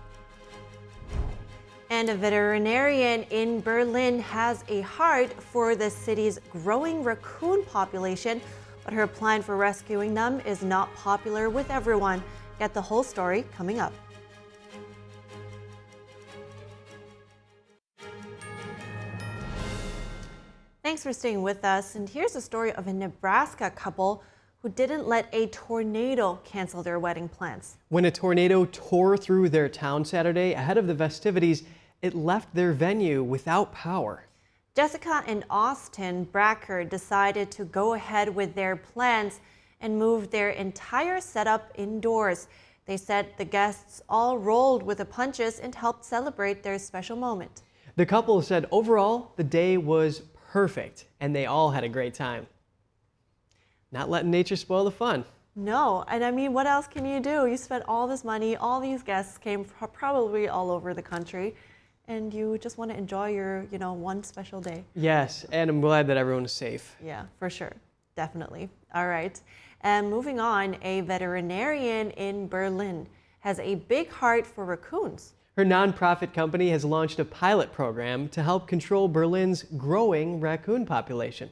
And a veterinarian in Berlin has a heart for the city's growing raccoon population, but her plan for rescuing them is not popular with everyone. Get the whole story coming up. Thanks for staying with us. And here's a story of a Nebraska couple who didn't let a tornado cancel their wedding plans. When a tornado tore through their town Saturday ahead of the festivities, it left their venue without power. Jessica and Austin Bracker decided to go ahead with their plans and moved their entire setup indoors. They said the guests all rolled with the punches and helped celebrate their special moment. The couple said overall the day was perfect and they all had a great time. Not letting nature spoil the fun. No, and I mean, what else can you do? You spent all this money, all these guests came probably all over the country, and you just want to enjoy your, one special day. Yes, and I'm glad that everyone is safe. Yeah, for sure. Definitely. All right. And moving on, a veterinarian in Berlin has a big heart for raccoons. Her nonprofit company has launched a pilot program to help control Berlin's growing raccoon population.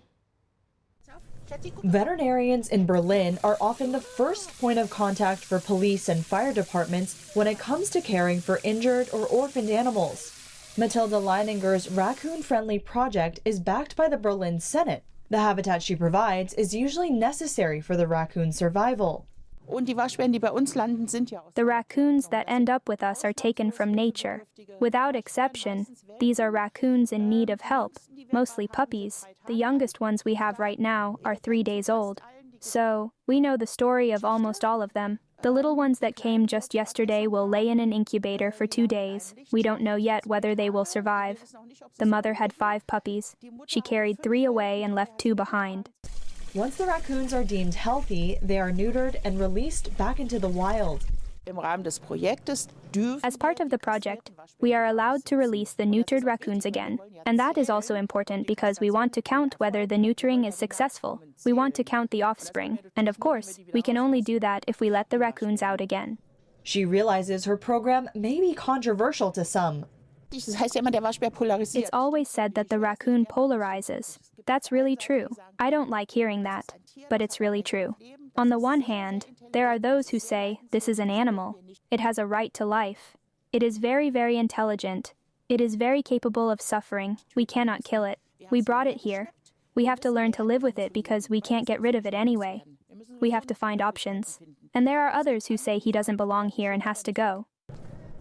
Veterinarians in Berlin are often the first point of contact for police and fire departments when it comes to caring for injured or orphaned animals. Matilda Leininger's raccoon-friendly project is backed by the Berlin Senate. The habitat she provides is usually necessary for the raccoon's survival. The raccoons that end up with us are taken from nature. Without exception, these are raccoons in need of help, mostly puppies. The youngest ones we have right now are 3 days old. So, we know the story of almost all of them. The little ones that came just yesterday will lay in an incubator for 2 days. We don't know yet whether they will survive. The mother had 5 puppies. She carried 3 away and left 2 behind. Once the raccoons are deemed healthy, they are neutered and released back into the wild. As part of the project, we are allowed to release the neutered raccoons again. And that is also important because we want to count whether the neutering is successful. We want to count the offspring. And of course, we can only do that if we let the raccoons out again. She realizes her program may be controversial to some. It's always said that the raccoon polarizes. That's really true. I don't like hearing that, but it's really true. On the one hand, there are those who say, this is an animal. It has a right to life. It is very, very intelligent. It is very capable of suffering. We cannot kill it. We brought it here. We have to learn to live with it because we can't get rid of it anyway. We have to find options. And there are others who say he doesn't belong here and has to go.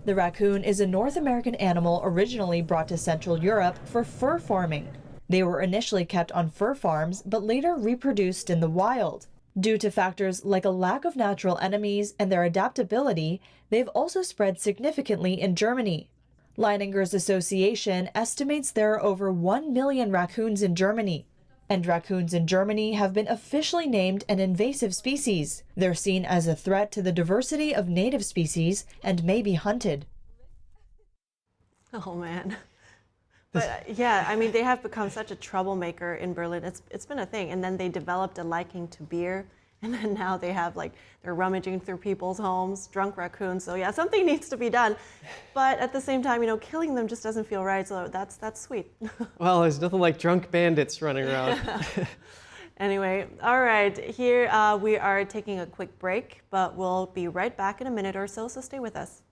The raccoon is a North American animal originally brought to Central Europe for fur farming. They were initially kept on fur farms, but later reproduced in the wild. Due to factors like a lack of natural enemies and their adaptability, they've also spread significantly in Germany. Leininger's association estimates there are over 1 million raccoons in Germany. And raccoons in Germany have been officially named an invasive species. They're seen as a threat to the diversity of native species and may be hunted. Oh, man. But yeah, I mean, they have become such a troublemaker in Berlin. It's been a thing. And then they developed a liking to beer. And then now they have, they're rummaging through people's homes, drunk raccoons. So yeah, something needs to be done. But at the same time, killing them just doesn't feel right. So that's sweet. Well, there's nothing like drunk bandits running around. Anyway, all right. Here we are taking a quick break, but we'll be right back in a minute or so. So stay with us.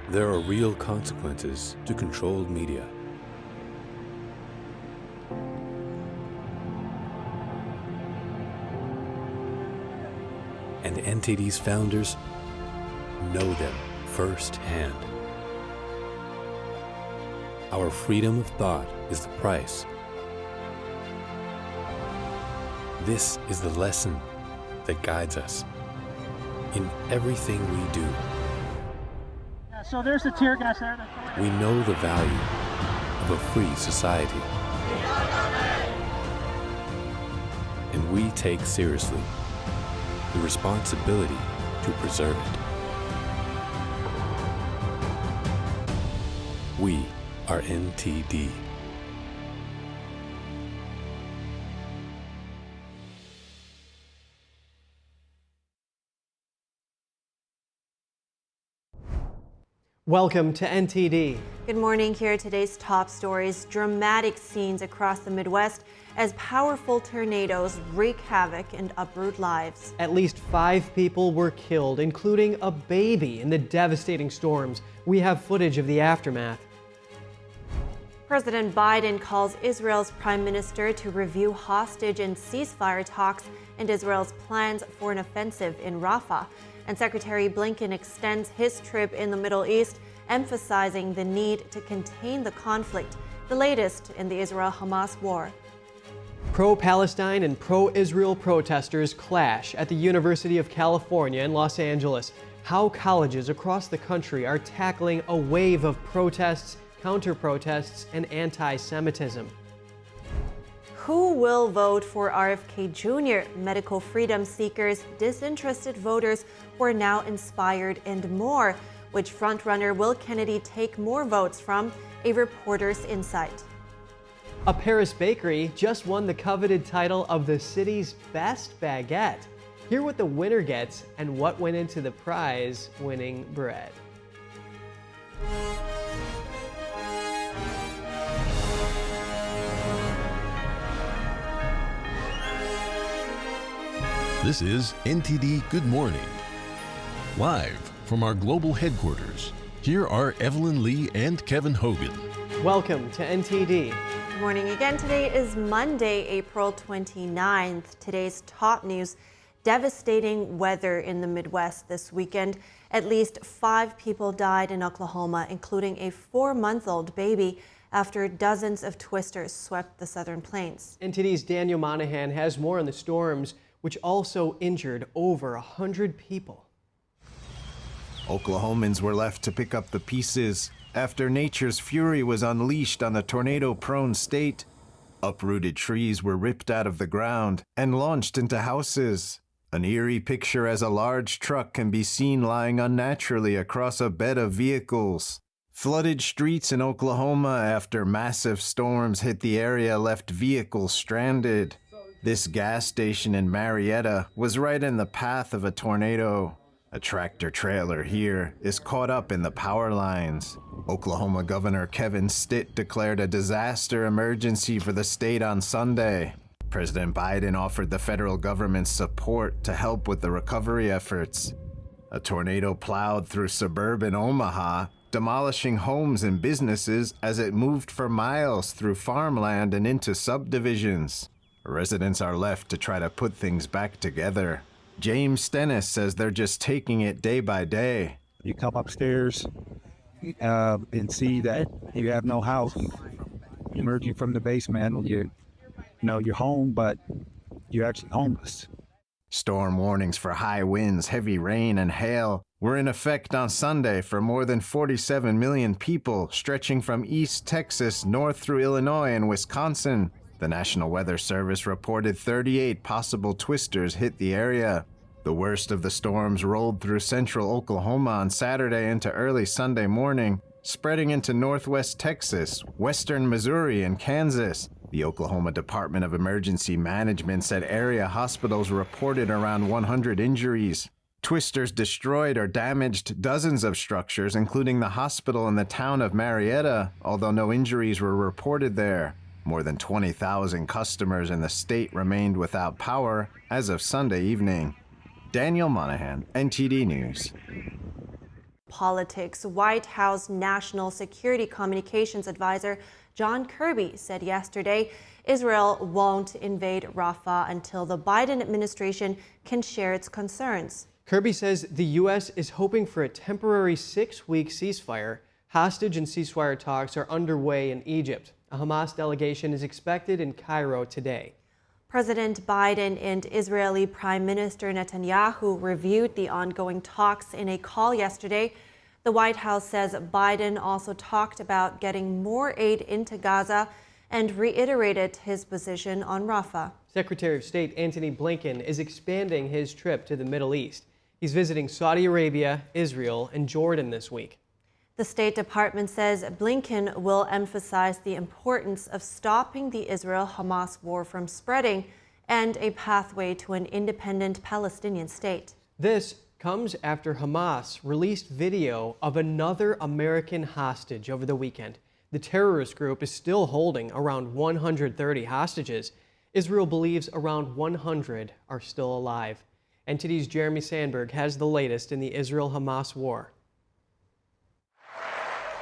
There are real consequences to controlled media. And NTD's founders know them firsthand. Our freedom of thought is the price. This is the lesson that guides us in everything we do. So there's the tear gas there. We know the value of a free society. And we take seriously the responsibility to preserve it. We are NTD. Welcome to NTD. Good morning. Here are today's top stories. Dramatic scenes across the Midwest as powerful tornadoes wreak havoc and uproot lives. At least 5 people were killed, including a baby, in the devastating storms. We have footage of the aftermath. President Biden calls Israel's prime minister to review hostage and ceasefire talks and Israel's plans for an offensive in Rafah. And Secretary Blinken extends his trip in the Middle East, emphasizing the need to contain the conflict, the latest in the Israel-Hamas war. Pro-Palestine and pro-Israel protesters clash at the University of California in Los Angeles. How colleges across the country are tackling a wave of protests, counter-protests, and anti-Semitism. Who will vote for RFK Jr.? Medical freedom seekers, disinterested voters who are now inspired, and more. Which frontrunner will Kennedy take more votes from? A reporter's insight. A Paris bakery just won the coveted title of the city's best baguette. Hear what the winner gets and what went into the prize-winning bread. This is NTD Good Morning. Live from our global headquarters, here are Evelyn Lee and Kevin Hogan. Welcome to NTD. Good morning again. Today is Monday, April 29th. Today's top news: devastating weather in the Midwest this weekend. At least 5 people died in Oklahoma, including a 4-month-old baby, after dozens of twisters swept the southern plains. NTD's Daniel Monahan has more on the storms, which also injured over 100 people. Oklahomans were left to pick up the pieces after nature's fury was unleashed on the tornado-prone state. Uprooted trees were ripped out of the ground and launched into houses. An eerie picture as a large truck can be seen lying unnaturally across a bed of vehicles. Flooded streets in Oklahoma after massive storms hit the area left vehicles stranded. This gas station in Marietta was right in the path of a tornado. A tractor trailer here is caught up in the power lines. Oklahoma Governor Kevin Stitt declared a disaster emergency for the state on Sunday. President Biden offered the federal government support to help with the recovery efforts. A tornado plowed through suburban Omaha, demolishing homes and businesses as it moved for miles through farmland and into subdivisions. Residents are left to try to put things back together. James Stennis says they're just taking it day by day. You come upstairs and see that you have no house. Emerging from the basement, you're home, but you're actually homeless. Storm warnings for high winds, heavy rain, and hail were in effect on Sunday for more than 47 million people, stretching from East Texas north through Illinois and Wisconsin. The National Weather Service reported 38 possible twisters hit the area. The worst of the storms rolled through central Oklahoma on Saturday into early Sunday morning, spreading into northwest Texas, western Missouri, and Kansas. The Oklahoma Department of Emergency Management said area hospitals reported around 100 injuries. Twisters destroyed or damaged dozens of structures, including the hospital in the town of Marietta, although no injuries were reported there. More than 20,000 customers in the state remained without power as of Sunday evening. Daniel Monahan, NTD News. Politics. White House National Security Communications Advisor John Kirby said yesterday Israel won't invade Rafah until the Biden administration can share its concerns. Kirby says the U.S. is hoping for a temporary 6-week ceasefire. Hostage and ceasefire talks are underway in Egypt. A Hamas delegation is expected in Cairo today. President Biden and Israeli Prime Minister Netanyahu reviewed the ongoing talks in a call yesterday. The White House says Biden also talked about getting more aid into Gaza and reiterated his position on Rafah. Secretary of State Antony Blinken is expanding his trip to the Middle East. He's visiting Saudi Arabia, Israel, and Jordan this week. The State Department says Blinken will emphasize the importance of stopping the Israel-Hamas war from spreading and a pathway to an independent Palestinian state. This comes after Hamas released video of another American hostage over the weekend. The terrorist group is still holding around 130 hostages. Israel believes around 100 are still alive. NTD's Jeremy Sandberg has the latest in the Israel-Hamas war.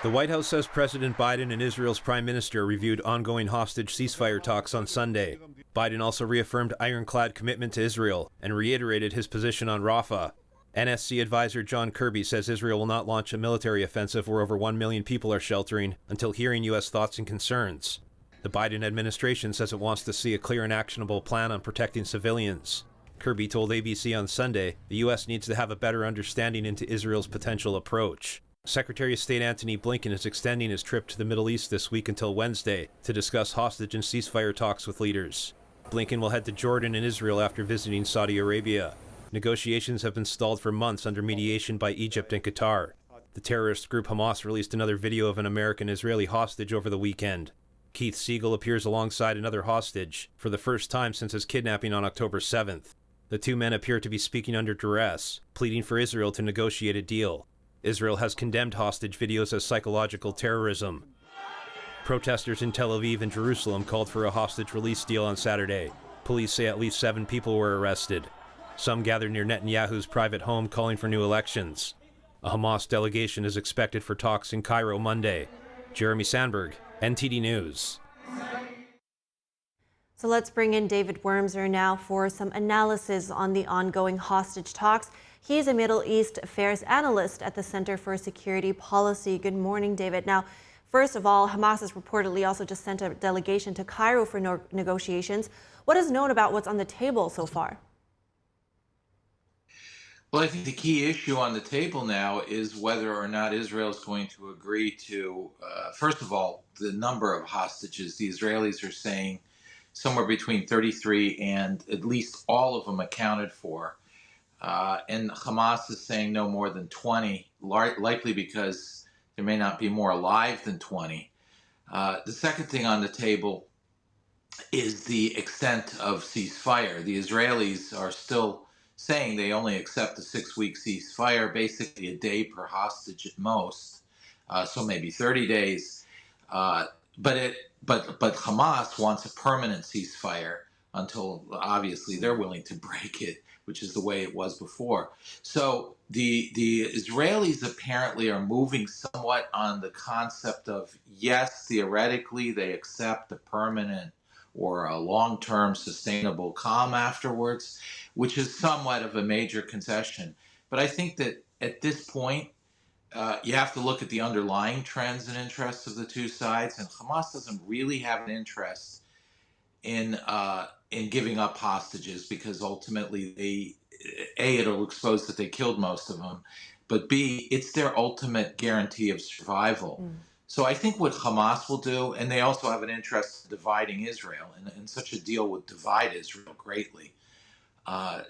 The White House says President Biden and Israel's Prime Minister reviewed ongoing hostage ceasefire talks on Sunday. Biden also reaffirmed ironclad commitment to Israel and reiterated his position on Rafah. NSC advisor John Kirby says Israel will not launch a military offensive where over 1 million people are sheltering until hearing U.S. thoughts and concerns. The Biden administration says it wants to see a clear and actionable plan on protecting civilians. Kirby told ABC on Sunday the U.S. needs to have a better understanding into Israel's potential approach. Secretary of State Antony Blinken is extending his trip to the Middle East this week until Wednesday to discuss hostage and ceasefire talks with leaders. Blinken will head to Jordan and Israel after visiting Saudi Arabia. Negotiations have been stalled for months under mediation by Egypt and Qatar. The terrorist group Hamas released another video of an American-Israeli hostage over the weekend. Keith Siegel appears alongside another hostage for the first time since his kidnapping on October 7th. The two men appear to be speaking under duress, pleading for Israel to negotiate a deal. Israel has condemned hostage videos as psychological terrorism. Protesters in Tel Aviv and Jerusalem called for a hostage release deal on Saturday. Police say at least 7 people were arrested. Some gathered near Netanyahu's private home calling for new elections. A Hamas delegation is expected for talks in Cairo Monday. Jeremy Sandberg, NTD News. So let's bring in David Wormser now for some analysis on the ongoing hostage talks. He's a Middle East affairs analyst at the Center for Security Policy. Good morning, David. Now, first of all, Hamas has reportedly also just sent a delegation to Cairo for negotiations. What is known about what's on the table so far? Well, I think the key issue on the table now is whether or not Israel is going to agree to, first of all, the number of hostages. The Israelis are saying somewhere between 33 and at least all of them accounted for. And Hamas is saying no more than 20, likely because there may not be more alive than 20. The second thing on the table is the extent of ceasefire. The Israelis are still saying they only accept a 6-week ceasefire, basically a day per hostage at most, so maybe 30 days. But Hamas wants a permanent ceasefire until obviously they're willing to break it, which is the way it was before. So the Israelis apparently are moving somewhat on the concept of, yes, theoretically they accept a permanent or a long-term sustainable calm afterwards, which is somewhat of a major concession. But I think that at this point, you have to look at the underlying trends and interests of the two sides, and Hamas doesn't really have an interest in giving up hostages because ultimately it'll expose that they killed most of them, but B, it's their ultimate guarantee of survival. So I think what Hamas will do, and they also have an interest in dividing Israel, and such a deal would divide Israel greatly.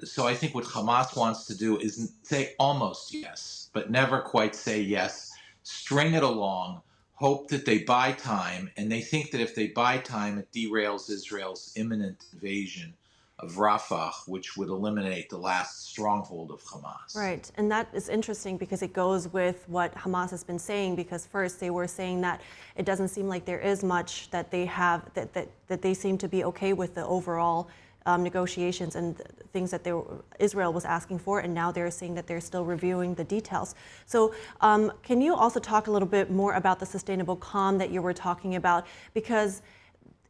So I think what Hamas wants to do is say almost yes, but never quite say yes, string it along, hope that they buy time, and they think that if they buy time, it derails Israel's imminent invasion of Rafah, which would eliminate the last stronghold of Hamas. Right, and that is interesting because it goes with what Hamas has been saying, because first they were saying that it doesn't seem like there is much that they have, that they seem to be okay with the overall negotiations and things that Israel was asking for, and now they're saying that they're still reviewing the details. So can you also talk a little bit more about the sustainable calm that you were talking about? Because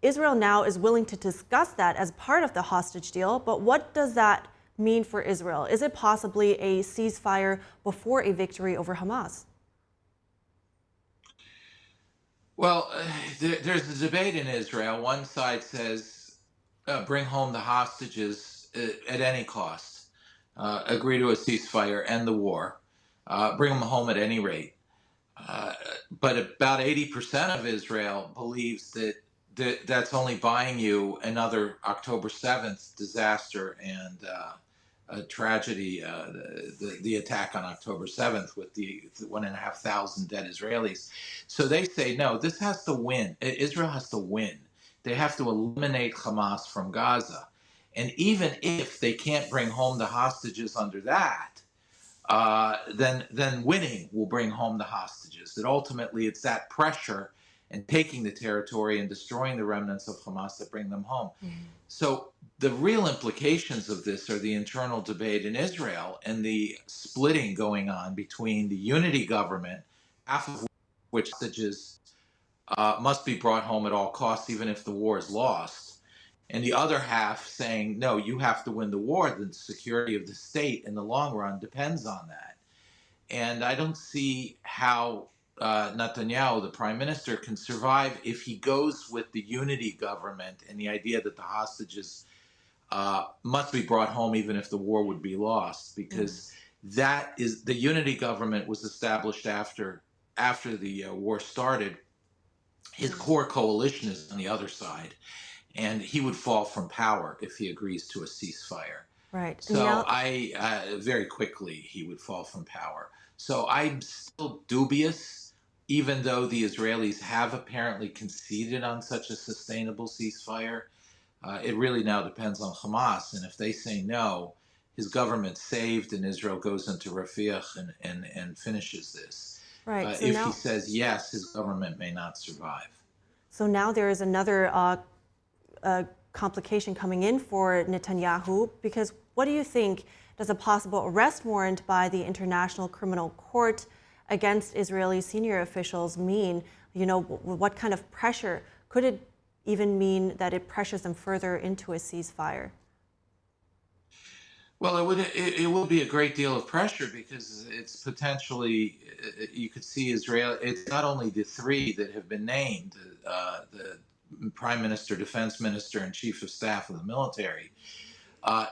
Israel now is willing to discuss that as part of the hostage deal, but what does that mean for Israel? Is it possibly a ceasefire before a victory over Hamas? Well, there's a debate in Israel. One side says, bring home the hostages at any cost, agree to a ceasefire, end the war, bring them home at any rate. But about 80% of Israel believes that that's only buying you another October 7th disaster and a tragedy, the attack on October 7th with the 1,500 dead Israelis. So they say, no, this has to win. Israel has to win. They have to eliminate Hamas from Gaza. And even if they can't bring home the hostages under that, then winning will bring home the hostages. That ultimately it's that pressure and taking the territory and destroying the remnants of Hamas that bring them home. So the real implications of this are the internal debate in Israel and the splitting going on between the unity government, half of which hostages must be brought home at all costs, even if the war is lost, and the other half saying, no, you have to win the war. The security of the state in the long run depends on that. And I don't see how Netanyahu, the prime minister, can survive if he goes with the unity government and the idea that the hostages must be brought home even if the war would be lost, because That is, the unity government was established after the war started. His core coalition is on the other side, and he would fall from power if he agrees to a ceasefire. Right. So very quickly he would fall from power. So I'm still dubious, even though the Israelis have apparently conceded on such a sustainable ceasefire. It really now depends on Hamas, and if they say no, his government's saved and Israel goes into Rafah and finishes this. Right. So if now, he says yes, his government may not survive. So now there is another complication coming in for Netanyahu, because what do you think does a possible arrest warrant by the International Criminal Court against Israeli senior officials mean? You know, what kind of pressure could it even mean that it pressures them further into a ceasefire? Well, it would be a great deal of pressure, because it's potentially, you could see Israel, it's not only the three that have been named, the Prime Minister, Defense Minister, and Chief of Staff of the military.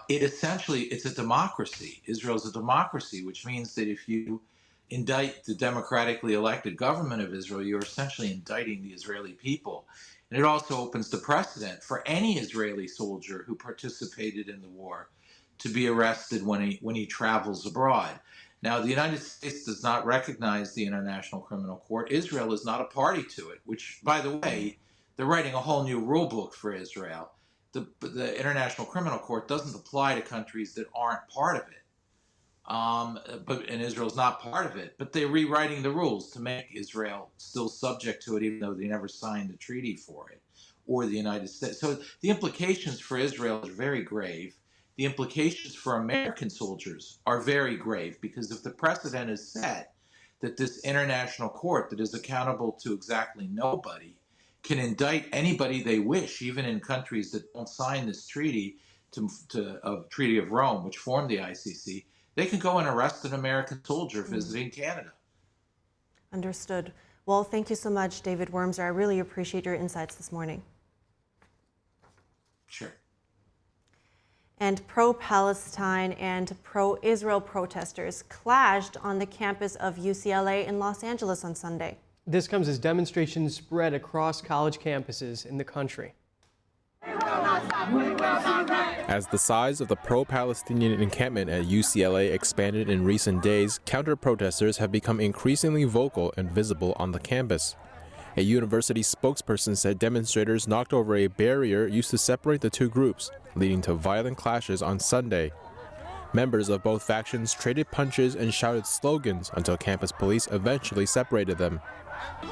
It's a democracy. Israel's a democracy, which means that if you indict the democratically elected government of Israel, you're essentially indicting the Israeli people. And it also opens the precedent for any Israeli soldier who participated in the war to be arrested when he travels abroad. Now, the United States does not recognize the International Criminal Court. Israel is not a party to it, which, by the way, they're writing a whole new rule book for Israel. The International Criminal Court doesn't apply to countries that aren't part of it. And Israel's not part of it. But they're rewriting the rules to make Israel still subject to it, even though they never signed the treaty for it, or the United States. So the implications for Israel are very grave. The implications for American soldiers are very grave, because if the precedent is set that this international court that is accountable to exactly nobody can indict anybody they wish, even in countries that don't sign this treaty, Treaty of Rome, which formed the ICC, they can go and arrest an American soldier visiting Canada. Understood. Well, thank you so much, David Wormser. I really appreciate your insights this morning. Sure. And pro-Palestine and pro-Israel protesters clashed on the campus of UCLA in Los Angeles on Sunday. This comes as demonstrations spread across college campuses in the country. As the size of the pro-Palestinian encampment at UCLA expanded in recent days, counter-protesters have become increasingly vocal and visible on the campus. A university spokesperson said demonstrators knocked over a barrier used to separate the two groups, leading to violent clashes on Sunday. Members of both factions traded punches and shouted slogans until campus police eventually separated them.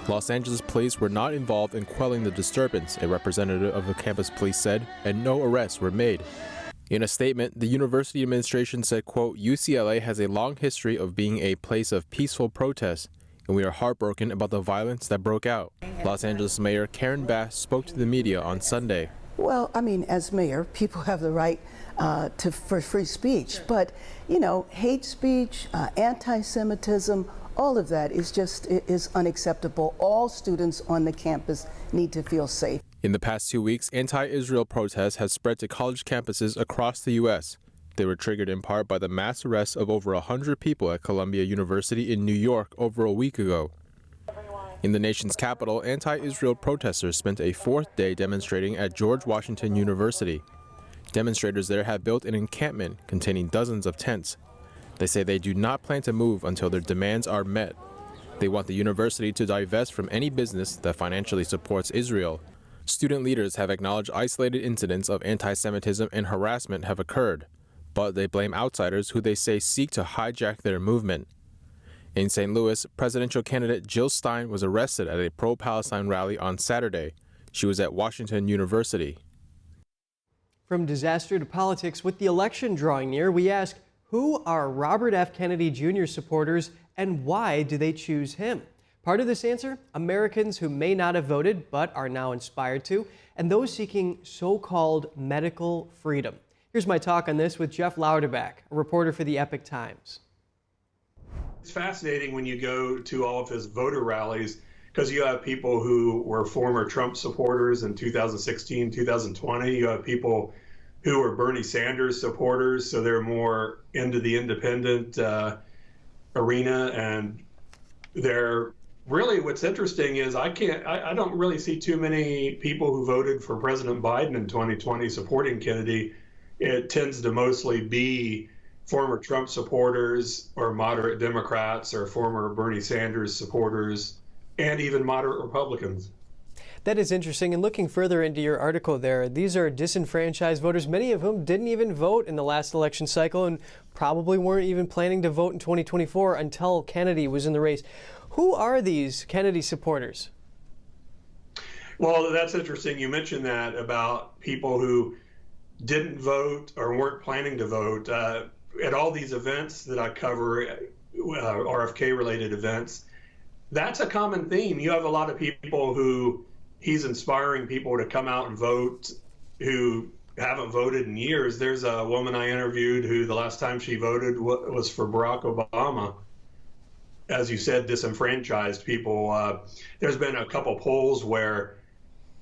Los Angeles police were not involved in quelling the disturbance, a representative of the campus police said, and no arrests were made. In a statement, the university administration said, quote, UCLA has a long history of being a place of peaceful protest, and we are heartbroken about the violence that broke out. Los Angeles Mayor Karen Bass spoke to the media on Sunday. Well, I mean, as mayor, people have the right for free speech, but, you know, hate speech, anti-Semitism, all of that is unacceptable. All students on the campus need to feel safe. In the past 2 weeks, anti-Israel protests have spread to college campuses across the U.S. They were triggered in part by the mass arrest of over 100 people at Columbia University in New York over a week ago. In the nation's capital, anti-Israel protesters spent a fourth day demonstrating at George Washington University. Demonstrators there have built an encampment containing dozens of tents. They say they do not plan to move until their demands are met. They want the university to divest from any business that financially supports Israel. Student leaders have acknowledged isolated incidents of anti-Semitism and harassment have occurred, but they blame outsiders who they say seek to hijack their movement. In St. Louis, presidential candidate Jill Stein was arrested at a pro-Palestine rally on Saturday. She was at Washington University. From disaster to politics, with the election drawing near, we ask, who are Robert F. Kennedy Jr. supporters and why do they choose him? Part of this answer, Americans who may not have voted but are now inspired to, and those seeking so-called medical freedom. Here's my talk on this with Jeff Louderback, a reporter for the Epoch Times. It's fascinating when you go to all of his voter rallies, because you have people who were former Trump supporters in 2016, 2020. You have people who are Bernie Sanders supporters, so they're more into the independent arena, and they're really, what's interesting is I don't really see too many people who voted for President Biden in 2020 supporting Kennedy. It tends to mostly be former Trump supporters or moderate Democrats or former Bernie Sanders supporters and even moderate Republicans. That is interesting. And looking further into your article there, these are disenfranchised voters, many of whom didn't even vote in the last election cycle and probably weren't even planning to vote in 2024 until Kennedy was in the race. Who are these Kennedy supporters? Well, that's interesting. You mentioned that about people who didn't vote or weren't planning to vote. At all these events that I cover, RFK-related events, that's a common theme. You have a lot of people who he's inspiring people to come out and vote who haven't voted in years. There's a woman I interviewed who the last time she voted was for Barack Obama. As you said, disenfranchised people. There's been a couple polls where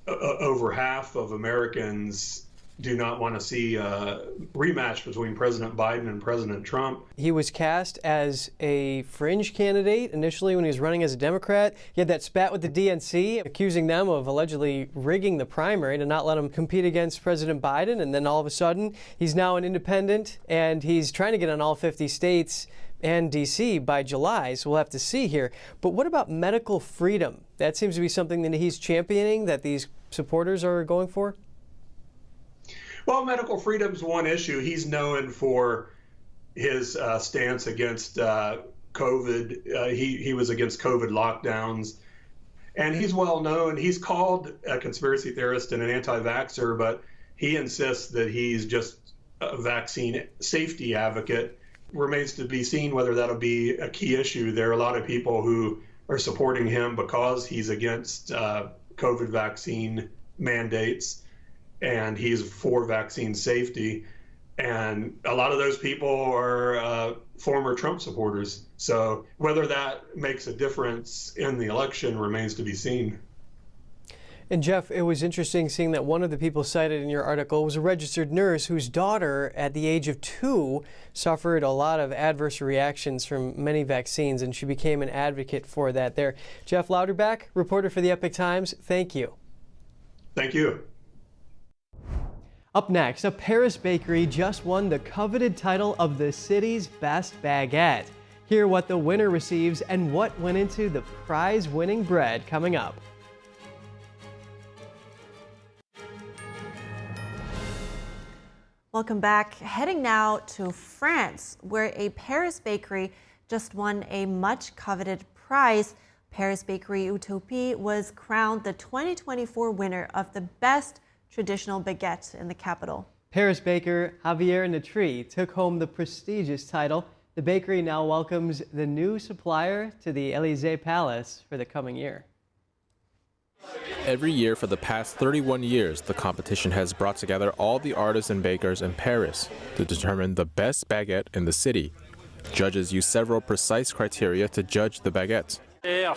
over half of Americans do not want to see a rematch between President Biden and President Trump. He was cast as a fringe candidate initially when he was running as a Democrat. He had that spat with the DNC, accusing them of allegedly rigging the primary to not let him compete against President Biden. And then all of a sudden, he's now an independent, and he's trying to get on all 50 states and D.C. by July, so we'll have to see here. But what about medical freedom? That seems to be something that he's championing, that these supporters are going for? Well, medical freedom's one issue. He's known for his stance against COVID. He was against COVID lockdowns, and he's well known. He's called a conspiracy theorist and an anti-vaxxer, but he insists that he's just a vaccine safety advocate. Remains to be seen whether that'll be a key issue. There are a lot of people who are supporting him because he's against COVID vaccine mandates, and he's for vaccine safety. And a lot of those people are former Trump supporters. So whether that makes a difference in the election remains to be seen. And Jeff, it was interesting seeing that one of the people cited in your article was a registered nurse whose daughter, at the age of 2, suffered a lot of adverse reactions from many vaccines, and she became an advocate for that there. Jeff Louderback, reporter for the Epoch Times, thank you. Thank you. Up next, a Paris bakery just won the coveted title of the city's best baguette. Hear what the winner receives and what went into the prize-winning bread coming up. Welcome back. Heading now to France, where a Paris bakery just won a much coveted prize. Paris Bakery Utopie was crowned the 2024 winner of the best traditional baguette in the capital. Paris baker Javier Natri took home the prestigious title. The bakery now welcomes the new supplier to the Élysée Palace for the coming year. Every year for the past 31 years, the competition has brought together all the artists and bakers in Paris to determine the best baguette in the city. Judges use several precise criteria to judge the baguette. The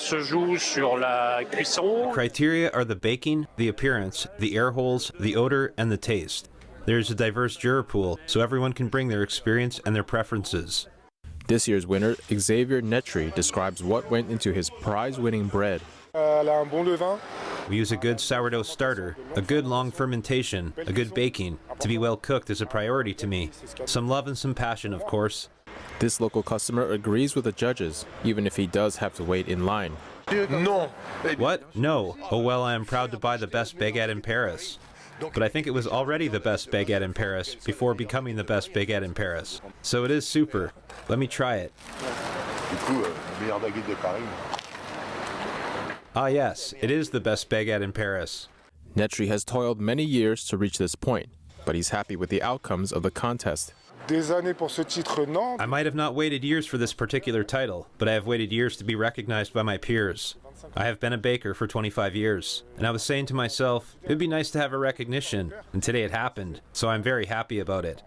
criteria are the baking, the appearance, the air holes, the odor, and the taste. There's a diverse juror pool, so everyone can bring their experience and their preferences. This year's winner, Xavier Netry, describes what went into his prize-winning bread. We use a good sourdough starter, a good long fermentation, a good baking. To be well cooked is a priority to me. Some love and some passion, of course. This local customer agrees with the judges, even if he does have to wait in line. No. What? No. Oh well, I am proud to buy the best baguette in Paris. But I think it was already the best baguette in Paris before becoming the best baguette in Paris. So it is super. Let me try it. Ah yes, it is the best baguette in Paris. Netry has toiled many years to reach this point, but he's happy with the outcomes of the contest. I might have not waited years for this particular title, but I have waited years to be recognized by my peers. I have been a baker for 25 years, and I was saying to myself, it would be nice to have a recognition, and today it happened, so I'm very happy about it.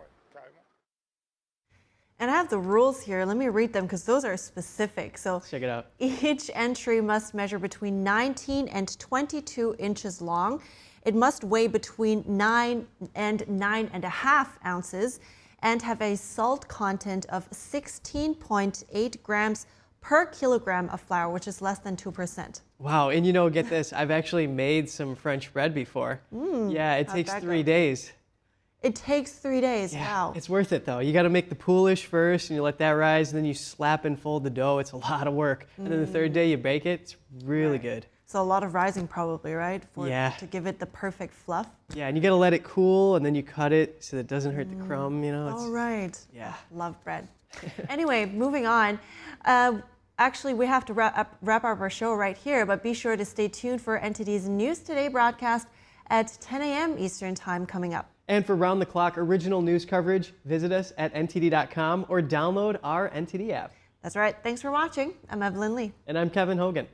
And I have the rules here. Let me read them because those are specific. So check it out. Each entry must measure between 19 and 22 inches long, It must weigh between 9 and 9.5 ounces and have a salt content of 16.8 grams per kilogram of flour, which is less than 2%. Wow, and get this, I've actually made some French bread before. Yeah, it takes 3 days. It takes 3 days, yeah, wow. It's worth it though. You got to make the poolish first and you let that rise, and then you slap and fold the dough. It's a lot of work. And then the third day you bake it, it's really good. So a lot of rising probably, right? To give it the perfect fluff. Yeah, and you got to let it cool, and then you cut it so that it doesn't hurt the crumb, All right. Yeah. Love bread. Anyway, moving on. Actually, we have to wrap up our show right here, but be sure to stay tuned for NTD's News Today broadcast at 10 a.m. Eastern Time coming up. And for round-the-clock original news coverage, visit us at ntd.com or download our NTD app. That's right. Thanks for watching. I'm Evelyn Lee. And I'm Kevin Hogan.